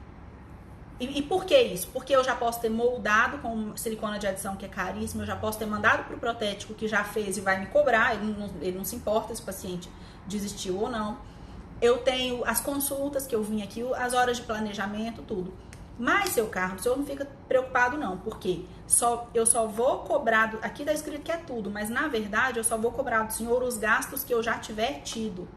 E por que isso? Porque eu já posso ter moldado com silicona de adição, que é caríssimo, eu já posso ter mandado pro protético que já fez e vai me cobrar, ele não se importa se o paciente desistiu ou não. Eu tenho as consultas que eu vim aqui, as horas de planejamento, tudo. Mas, seu Carlos, o senhor não fica preocupado não, porque eu só vou cobrar, aqui tá escrito que é tudo, mas na verdade eu só vou cobrar do senhor os gastos que eu já tiver tido.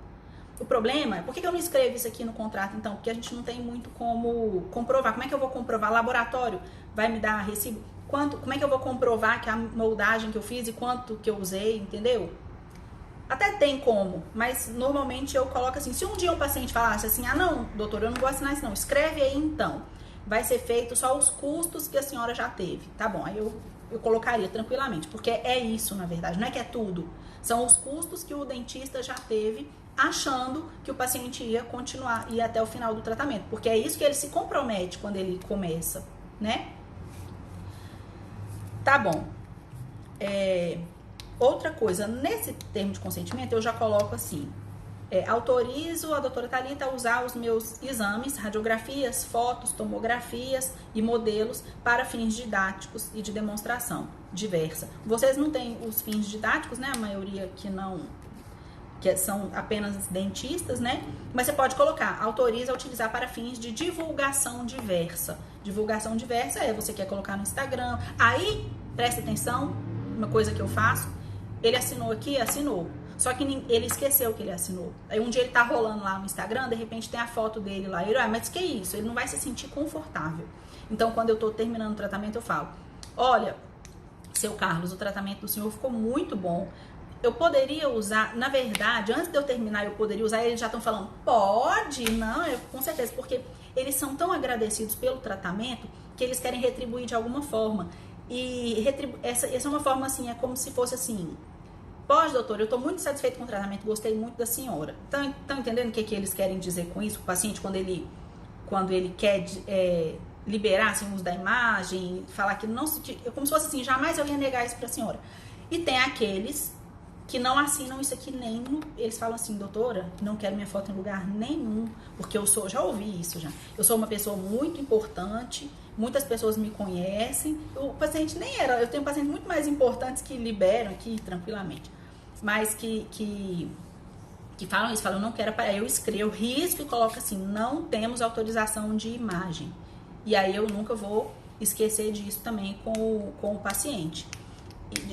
O problema é, por que eu não escrevo isso aqui no contrato, então? Porque a gente não tem muito como comprovar. Como é que eu vou comprovar? Laboratório vai me dar recibo? Como é que eu vou comprovar que a moldagem que eu fiz e quanto que eu usei, entendeu? Até tem como, mas normalmente eu coloco assim, se um dia um paciente falasse assim, ah não, doutor, eu não vou assinar isso não, escreve aí então. Vai ser feito só os custos que a senhora já teve. Tá bom, aí eu colocaria tranquilamente, porque é isso na verdade, não é que é tudo. São os custos que o dentista já teve achando que o paciente ia continuar, ia até o final do tratamento, porque é isso que ele se compromete quando ele começa, né? Tá bom. Outra coisa, nesse termo de consentimento eu já coloco assim, autorizo a doutora Thalita a usar os meus exames, radiografias, fotos, tomografias e modelos para fins didáticos e de demonstração diversa. Vocês não têm os fins didáticos, né? A maioria que não, que são apenas dentistas, né? Mas você pode colocar, autoriza a utilizar para fins de divulgação diversa. Divulgação diversa você quer colocar no Instagram. Aí, presta atenção, uma coisa que eu faço, ele assinou aqui, assinou. Só que ele esqueceu que ele assinou. Aí um dia ele tá rolando lá no Instagram, de repente tem a foto dele lá. Ele, mas que isso? Ele não vai se sentir confortável. Então, quando eu tô terminando o tratamento, eu falo, olha, seu Carlos, o tratamento do senhor ficou muito bom. Eu poderia usar, na verdade, antes de eu terminar, eu poderia usar, eles já estão falando, pode? Não, com certeza, porque eles são tão agradecidos pelo tratamento que eles querem retribuir de alguma forma. E essa é uma forma assim, é como se fosse assim, pode, doutor, eu estou muito satisfeito com o tratamento, gostei muito da senhora. Estão entendendo o que eles querem dizer com isso? O paciente, quando ele quer liberar assim, o uso da imagem, falar que não se... Como se fosse assim, jamais eu ia negar isso para a senhora. E tem aqueles que não assinam isso aqui nem... Eles falam assim, doutora, não quero minha foto em lugar nenhum, porque já ouvi isso já. Eu sou uma pessoa muito importante, muitas pessoas me conhecem. O paciente nem era... Eu tenho pacientes muito mais importantes que liberam aqui tranquilamente. Mas que falam isso, falam, não quero aparecer. Eu escrevo, risco e coloco assim, não temos autorização de imagem. E aí eu nunca vou esquecer disso também com o paciente.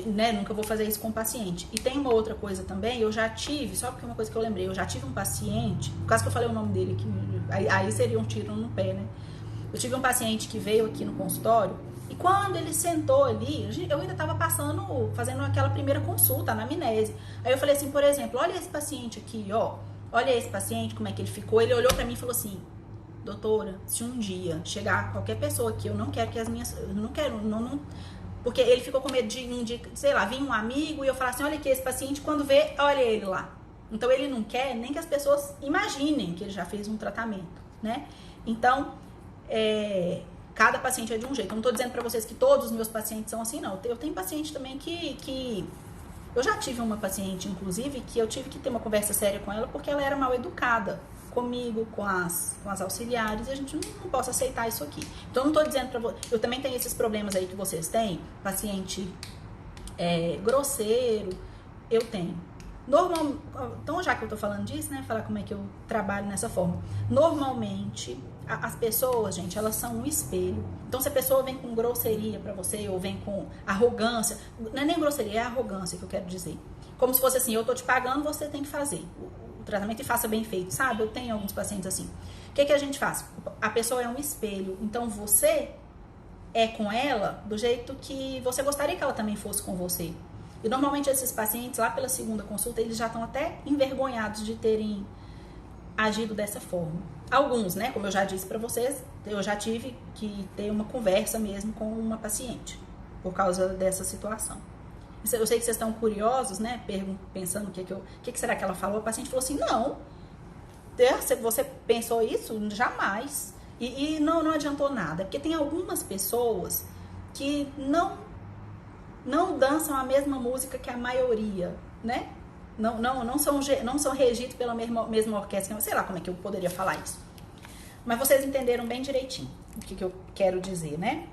Né? Nunca vou fazer isso com o paciente. E tem uma outra coisa também, eu já tive, só porque uma coisa que eu lembrei, eu já tive um paciente, por causa que eu falei o nome dele aqui, aí seria um tiro no pé, né? Eu tive um paciente que veio aqui no consultório e quando ele sentou ali, eu ainda estava fazendo aquela primeira consulta, anamnese. Aí eu falei assim, por exemplo, olha esse paciente aqui, ó, olha esse paciente, como é que ele ficou. Ele olhou pra mim e falou assim, doutora, se um dia chegar qualquer pessoa aqui, eu não quero que as minhas, eu não quero, não, porque ele ficou com medo de, sei lá, vir um amigo e eu falar assim, olha aqui, esse paciente, quando vê, olha ele lá. Então ele não quer nem que as pessoas imaginem que ele já fez um tratamento, né? Então, cada paciente é de um jeito. Eu não tô dizendo pra vocês que todos os meus pacientes são assim, não. Eu tenho paciente também que... Eu já tive uma paciente, inclusive, que eu tive que ter uma conversa séria com ela porque ela era mal educada comigo, com as auxiliares, e a gente não pode aceitar isso aqui. Então, eu não tô dizendo pra vocês... Eu também tenho esses problemas aí que vocês têm, paciente grosseiro, eu tenho. Então, já que eu tô falando disso, né, falar como é que eu trabalho nessa forma. Normalmente, as pessoas, gente, elas são um espelho. Então, se a pessoa vem com grosseria pra você, ou vem com arrogância, não é nem grosseria, é arrogância que eu quero dizer. Como se fosse assim, eu tô te pagando, você tem que fazer o tratamento e faça bem feito, sabe? Eu tenho alguns pacientes assim. O que a gente faz? A pessoa é um espelho, então você é com ela do jeito que você gostaria que ela também fosse com você. E normalmente esses pacientes, lá pela segunda consulta, eles já estão até envergonhados de terem agido dessa forma. Alguns, né? Como eu já disse pra vocês, eu já tive que ter uma conversa mesmo com uma paciente por causa dessa situação. Eu sei que vocês estão curiosos, né? Pensando o que será que ela falou. A paciente falou assim, não, você pensou isso? Jamais. E não adiantou nada. Porque tem algumas pessoas que não dançam a mesma música que a maioria, né? Não são regidos pela mesma orquestra. Sei lá como é que eu poderia falar isso. Mas vocês entenderam bem direitinho o que eu quero dizer, né?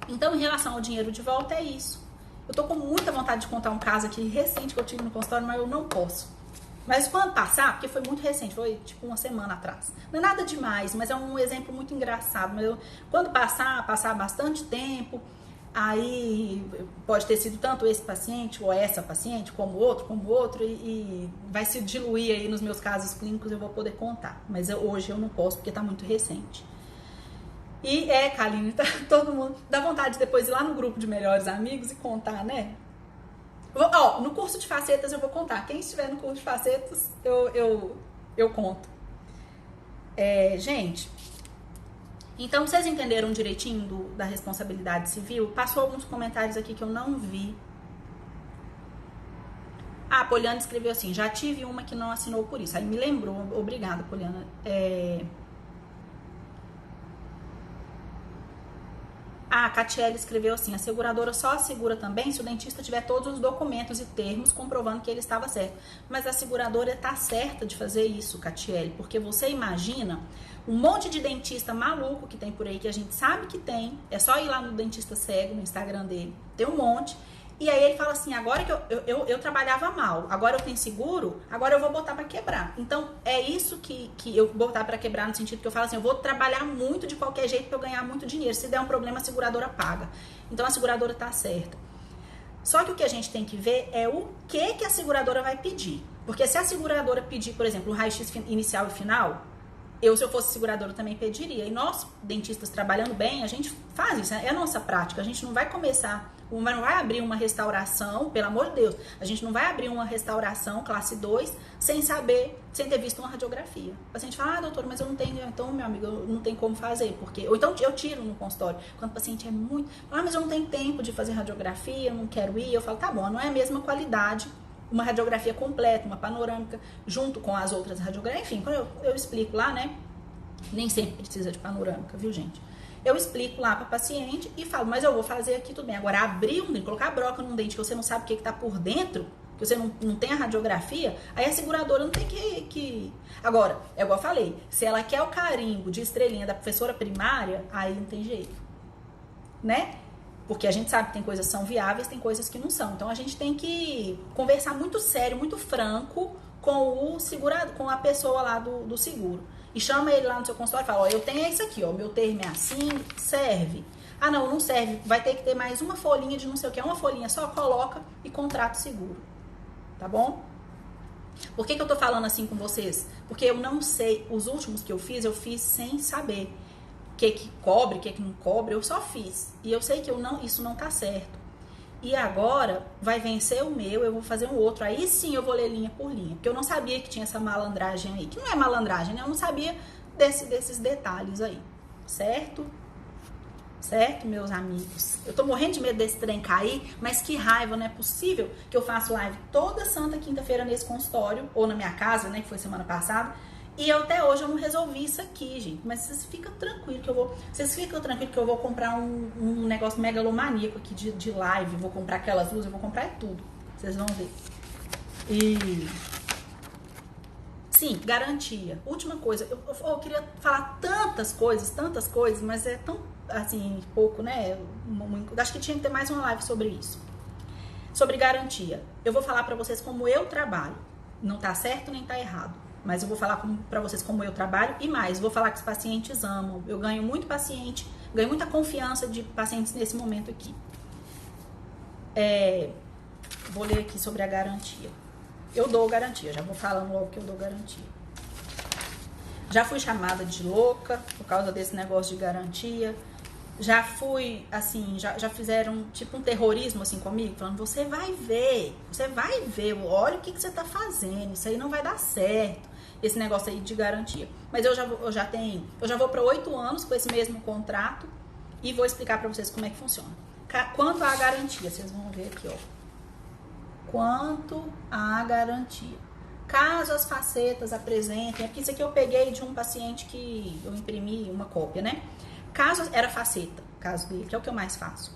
Então, em relação ao dinheiro de volta, é isso. Eu tô com muita vontade de contar um caso aqui recente que eu tive no consultório, mas eu não posso. Mas quando passar, porque foi muito recente, foi tipo uma semana atrás. Não é nada demais, mas é um exemplo muito engraçado. Mas quando passar bastante tempo, aí pode ter sido tanto esse paciente ou essa paciente, como outro, e vai se diluir aí nos meus casos clínicos, eu vou poder contar. Mas hoje eu não posso, porque tá muito recente. E Kaline, tá, todo mundo dá vontade de depois ir lá no grupo de melhores amigos e contar, né? No curso de facetas eu vou contar. Quem estiver no curso de facetas, eu conto. Gente, então vocês entenderam direitinho da responsabilidade civil? Passou alguns comentários aqui que eu não vi. A Poliana escreveu assim, já tive uma que não assinou por isso. Aí me lembrou, obrigada, Poliana. A Catiele escreveu assim, a seguradora só assegura também se o dentista tiver todos os documentos e termos comprovando que ele estava certo. Mas a seguradora está certa de fazer isso, Catiele, porque você imagina um monte de dentista maluco que tem por aí, que a gente sabe que tem, é só ir lá no Dentista Cego, no Instagram dele, tem um monte. E aí ele fala assim, agora que eu trabalhava mal, agora eu tenho seguro, agora eu vou botar para quebrar. Então, é isso que eu vou botar para quebrar, no sentido que eu falo assim, eu vou trabalhar muito de qualquer jeito para eu ganhar muito dinheiro. Se der um problema, a seguradora paga. Então, a seguradora tá certa. Só que o que a gente tem que ver é o que a seguradora vai pedir. Porque se a seguradora pedir, por exemplo, o raio-x inicial e final, se eu fosse seguradora, também pediria. E nós, dentistas, trabalhando bem, a gente faz isso. É a nossa prática. A gente não vai começar... não vai abrir uma restauração, pelo amor de Deus, a gente não vai abrir uma restauração classe 2 sem saber, sem ter visto uma radiografia. O paciente fala, doutor, mas eu não tenho, então, meu amigo, eu não tenho como fazer, porque... Ou então eu tiro no consultório. Quando o paciente é muito... mas eu não tenho tempo de fazer radiografia, eu não quero ir. Eu falo, tá bom, não é a mesma qualidade, uma radiografia completa, uma panorâmica, junto com as outras radiografias. Enfim, quando eu explico lá, né, nem sempre precisa de panorâmica, viu, gente? Eu explico lá para paciente e falo, mas eu vou fazer aqui tudo bem. Agora, abrir um dente, colocar broca num dente que você não sabe o que está por dentro, que você não tem a radiografia, aí a seguradora não tem que... Agora, é igual eu falei, se ela quer o carimbo de estrelinha da professora primária, aí não tem jeito, né? Porque a gente sabe que tem coisas que são viáveis, tem coisas que não são. Então, a gente tem que conversar muito sério, muito franco com o segurado, com a pessoa lá do seguro. E chama ele lá no seu consultório e fala, ó, eu tenho isso aqui, ó, meu termo é assim, serve. Ah, não serve, vai ter que ter mais uma folhinha de não sei o que, uma folhinha só, coloca e contrata o seguro. Tá bom? Por que eu tô falando assim com vocês? Porque eu não sei, os últimos que eu fiz sem saber o que cobre, o que não cobre, eu só fiz. E eu sei que isso não tá certo. E agora vai vencer o meu, eu vou fazer um outro. Aí sim eu vou ler linha por linha. Porque eu não sabia que tinha essa malandragem aí. Que não é malandragem, né? Eu não sabia desses detalhes aí. Certo? Certo, meus amigos? Eu tô morrendo de medo desse trem cair, mas que raiva, não é possível que eu faça live toda santa quinta-feira nesse consultório, ou na minha casa, né, que foi semana passada, e até hoje eu não resolvi isso aqui, gente. Mas vocês ficam tranquilos que eu vou comprar um negócio megalomaníaco aqui de live, vou comprar aquelas luzes, eu vou comprar tudo. Vocês vão ver. E... sim, garantia. Última coisa, eu queria falar tantas coisas, mas é tão, assim, pouco, né? Acho que tinha que ter mais uma live sobre isso. Sobre garantia. Eu vou falar pra vocês como eu trabalho. Não tá certo nem tá errado. Mas eu vou falar pra vocês como eu trabalho e mais, vou falar que os pacientes amam. Eu ganho muito paciente, ganho muita confiança de pacientes nesse momento aqui. Vou ler aqui sobre a garantia. Eu dou garantia, já vou falando logo que eu dou garantia. Já fui chamada de louca por causa desse negócio de garantia. Já fui, assim, já fizeram tipo um terrorismo assim comigo, falando, você vai ver, olha o que você tá fazendo, isso aí não vai dar certo. Esse negócio aí de garantia. Mas eu já vou para 8 anos com esse mesmo contrato e vou explicar para vocês como é que funciona. Quanto à garantia, vocês vão ver aqui, ó. Quanto à garantia. Caso as facetas apresentem, porque isso aqui eu peguei de um paciente que eu imprimi uma cópia, né? Caso era faceta, caso dele, que é o que eu mais faço.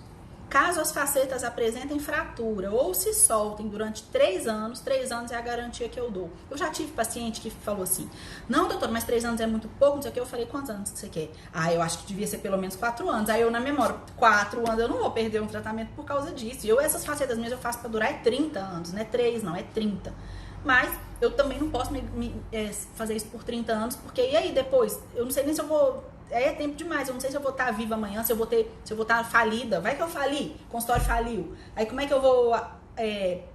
Caso as facetas apresentem fratura ou se soltem durante 3 anos é a garantia que eu dou. Eu já tive paciente que falou assim, não, doutor, mas 3 anos é muito pouco, não sei o que. Eu falei, quantos anos que você quer? Ah, eu acho que devia ser pelo menos 4 anos. Aí eu na memória, 4 anos, eu não vou perder um tratamento por causa disso. E essas facetas minhas eu faço pra durar 30 anos, não é 3 não, é 30. Mas eu também não posso fazer isso por 30 anos, porque e aí depois? Eu não sei nem se eu vou... É tempo demais, eu não sei se eu vou estar viva amanhã, se eu vou estar falida. Vai que eu fali, o consultório faliu. Aí como é que eu vou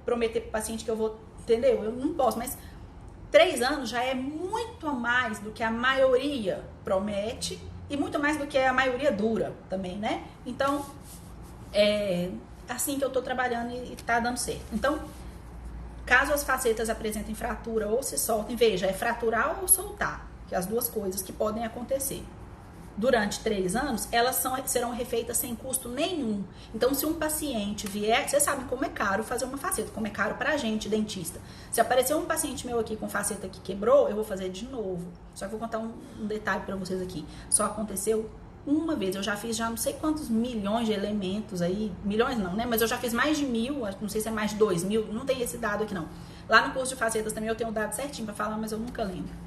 prometer pro paciente que eu vou... Entendeu? Eu não posso, mas 3 anos já é muito a mais do que a maioria promete e muito mais do que a maioria dura também, né? Então, é assim que eu tô trabalhando e tá dando certo. Então, caso as facetas apresentem fratura ou se soltem, veja, é fraturar ou soltar, que é as duas coisas que podem acontecer. Durante 3 anos, elas serão refeitas sem custo nenhum. Então, se um paciente vier... Vocês sabem como é caro fazer uma faceta, como é caro pra gente, dentista. Se aparecer um paciente meu aqui com faceta que quebrou, eu vou fazer de novo. Só que eu vou contar um detalhe pra vocês aqui. Só aconteceu uma vez. Eu já fiz não sei quantos milhões de elementos aí. Milhões não, né? Mas eu já fiz mais de 1.000, não sei se é mais de 2.000. Não tem esse dado aqui, não. Lá no curso de facetas também eu tenho o dado certinho pra falar, mas eu nunca lembro.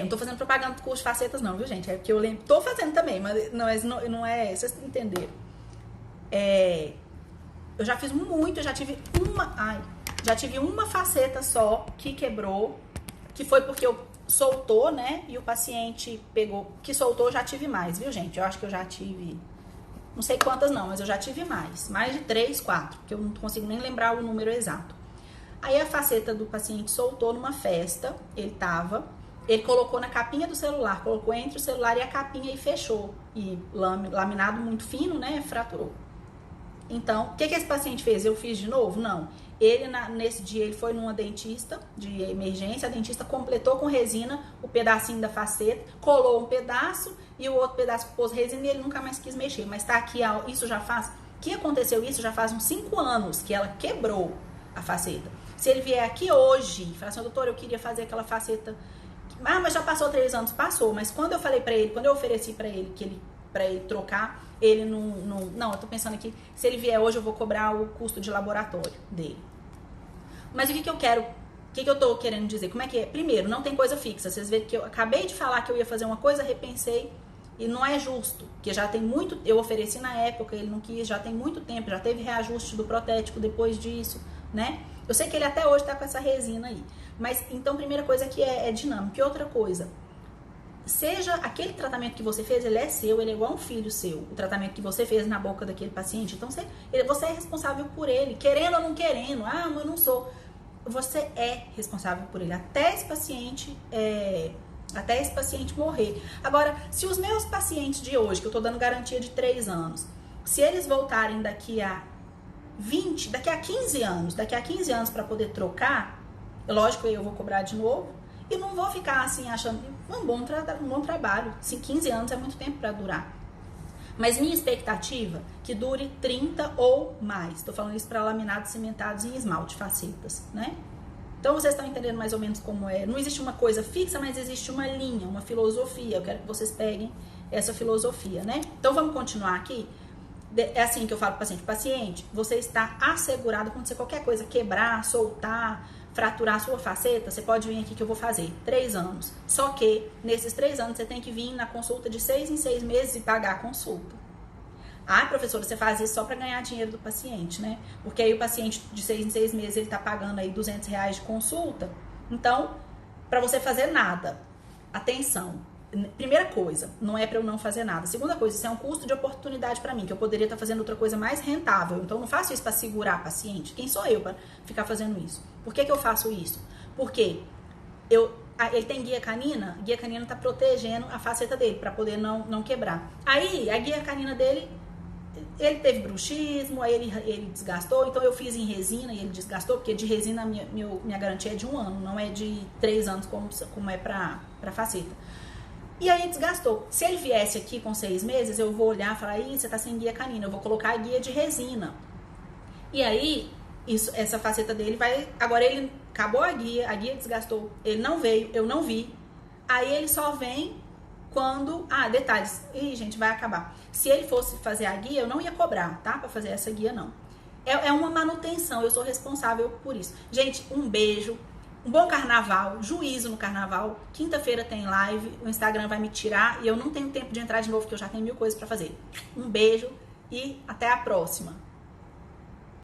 Não tô fazendo propaganda do curso de facetas não, viu, gente? É porque eu lembro, tô fazendo também, mas não é, vocês entenderam. Eu já fiz muito, eu já tive uma faceta só que quebrou, que foi porque eu soltou, né? E o paciente pegou, que soltou, já tive mais, viu, gente? Eu acho que eu já tive, não sei quantas não, mas eu já tive mais de 3, 4, porque eu não consigo nem lembrar o número exato. Aí a faceta do paciente soltou numa festa, ele colocou na capinha do celular, colocou entre o celular e a capinha e fechou. E laminado muito fino, né? Fraturou. Então, o que esse paciente fez? Eu fiz de novo? Não. Nesse dia, ele foi numa dentista de emergência, a dentista completou com resina o pedacinho da faceta, colou um pedaço e o outro pedaço pôs resina e ele nunca mais quis mexer. Mas tá aqui, isso já faz... que aconteceu isso? Já faz uns 5 anos que ela quebrou a faceta. Se ele vier aqui hoje e falar assim, doutor, eu queria fazer aquela faceta... mas já passou 3 anos, passou. Mas quando eu falei pra ele, quando eu ofereci pra ele pra ele trocar, ele não, eu tô pensando aqui, se ele vier hoje eu vou cobrar o custo de laboratório dele. Mas o que eu quero, o que eu tô querendo dizer? Como é que é? Primeiro, não tem coisa fixa. Vocês veem que eu acabei de falar que eu ia fazer uma coisa, repensei e não é justo, porque já tem muito, eu ofereci na época, ele não quis, já tem muito tempo, já teve reajuste do protético depois disso, né? Eu sei que ele até hoje tá com essa resina aí. Mas, então, primeira coisa que é dinâmica. E outra coisa, seja aquele tratamento que você fez, ele é seu, ele é igual um filho seu. O tratamento que você fez na boca daquele paciente. Então, você é responsável por ele, querendo ou não querendo. Ah, mas eu não sou. Você é responsável por ele. Até esse paciente morrer. Agora, se os meus pacientes de hoje, que eu tô dando garantia de 3 anos, se eles voltarem daqui a 20, daqui a 15 anos para poder trocar, lógico que eu vou cobrar de novo e não vou ficar assim achando um bom trabalho. 15 anos é muito tempo para durar. Mas minha expectativa é que dure 30 ou mais. Estou falando isso para laminados cimentados em esmalte, facetas, né? Então vocês estão entendendo mais ou menos como é. Não existe uma coisa fixa, mas existe uma linha, uma filosofia. Eu quero que vocês peguem essa filosofia, né? Então vamos continuar aqui. É assim que eu falo para o paciente, você está assegurado quando você qualquer coisa quebrar, soltar, fraturar a sua faceta, você pode vir aqui que eu vou fazer 3 anos. Só que nesses 3 anos você tem que vir na consulta de 6 em 6 meses e pagar a consulta. Ah, professora, você faz isso só para ganhar dinheiro do paciente, né? Porque aí o paciente de 6 em 6 meses ele tá pagando aí R$200 de consulta. Então, para você fazer nada, atenção. Primeira coisa, não é para eu não fazer nada. Segunda coisa, isso é um custo de oportunidade para mim, que eu poderia estar fazendo outra coisa mais rentável. Então, eu não faço isso para segurar paciente. Quem sou eu para ficar fazendo isso? Por que eu faço isso? Porque ele tem guia canina está protegendo a faceta dele, para poder não quebrar. Aí, a guia canina dele, ele teve bruxismo, aí ele desgastou, então eu fiz em resina e ele desgastou, porque de resina minha garantia é de 1 ano, não é de 3 anos como é para faceta. E aí desgastou. Se ele viesse aqui com 6 meses, eu vou olhar e falar, você tá sem guia canina, eu vou colocar a guia de resina. E aí, essa faceta dele vai... Agora ele acabou a guia desgastou, ele não veio, eu não vi. Aí ele só vem quando... Ah, detalhes. Ih, gente, vai acabar. Se ele fosse fazer a guia, eu não ia cobrar, tá? Pra fazer essa guia, não. É uma manutenção, eu sou responsável por isso. Gente, um beijo. Um bom carnaval, juízo no carnaval. Quinta-feira tem live, o Instagram vai me tirar e eu não tenho tempo de entrar de novo, porque eu já tenho 1000 coisas pra fazer. Um beijo e até a próxima.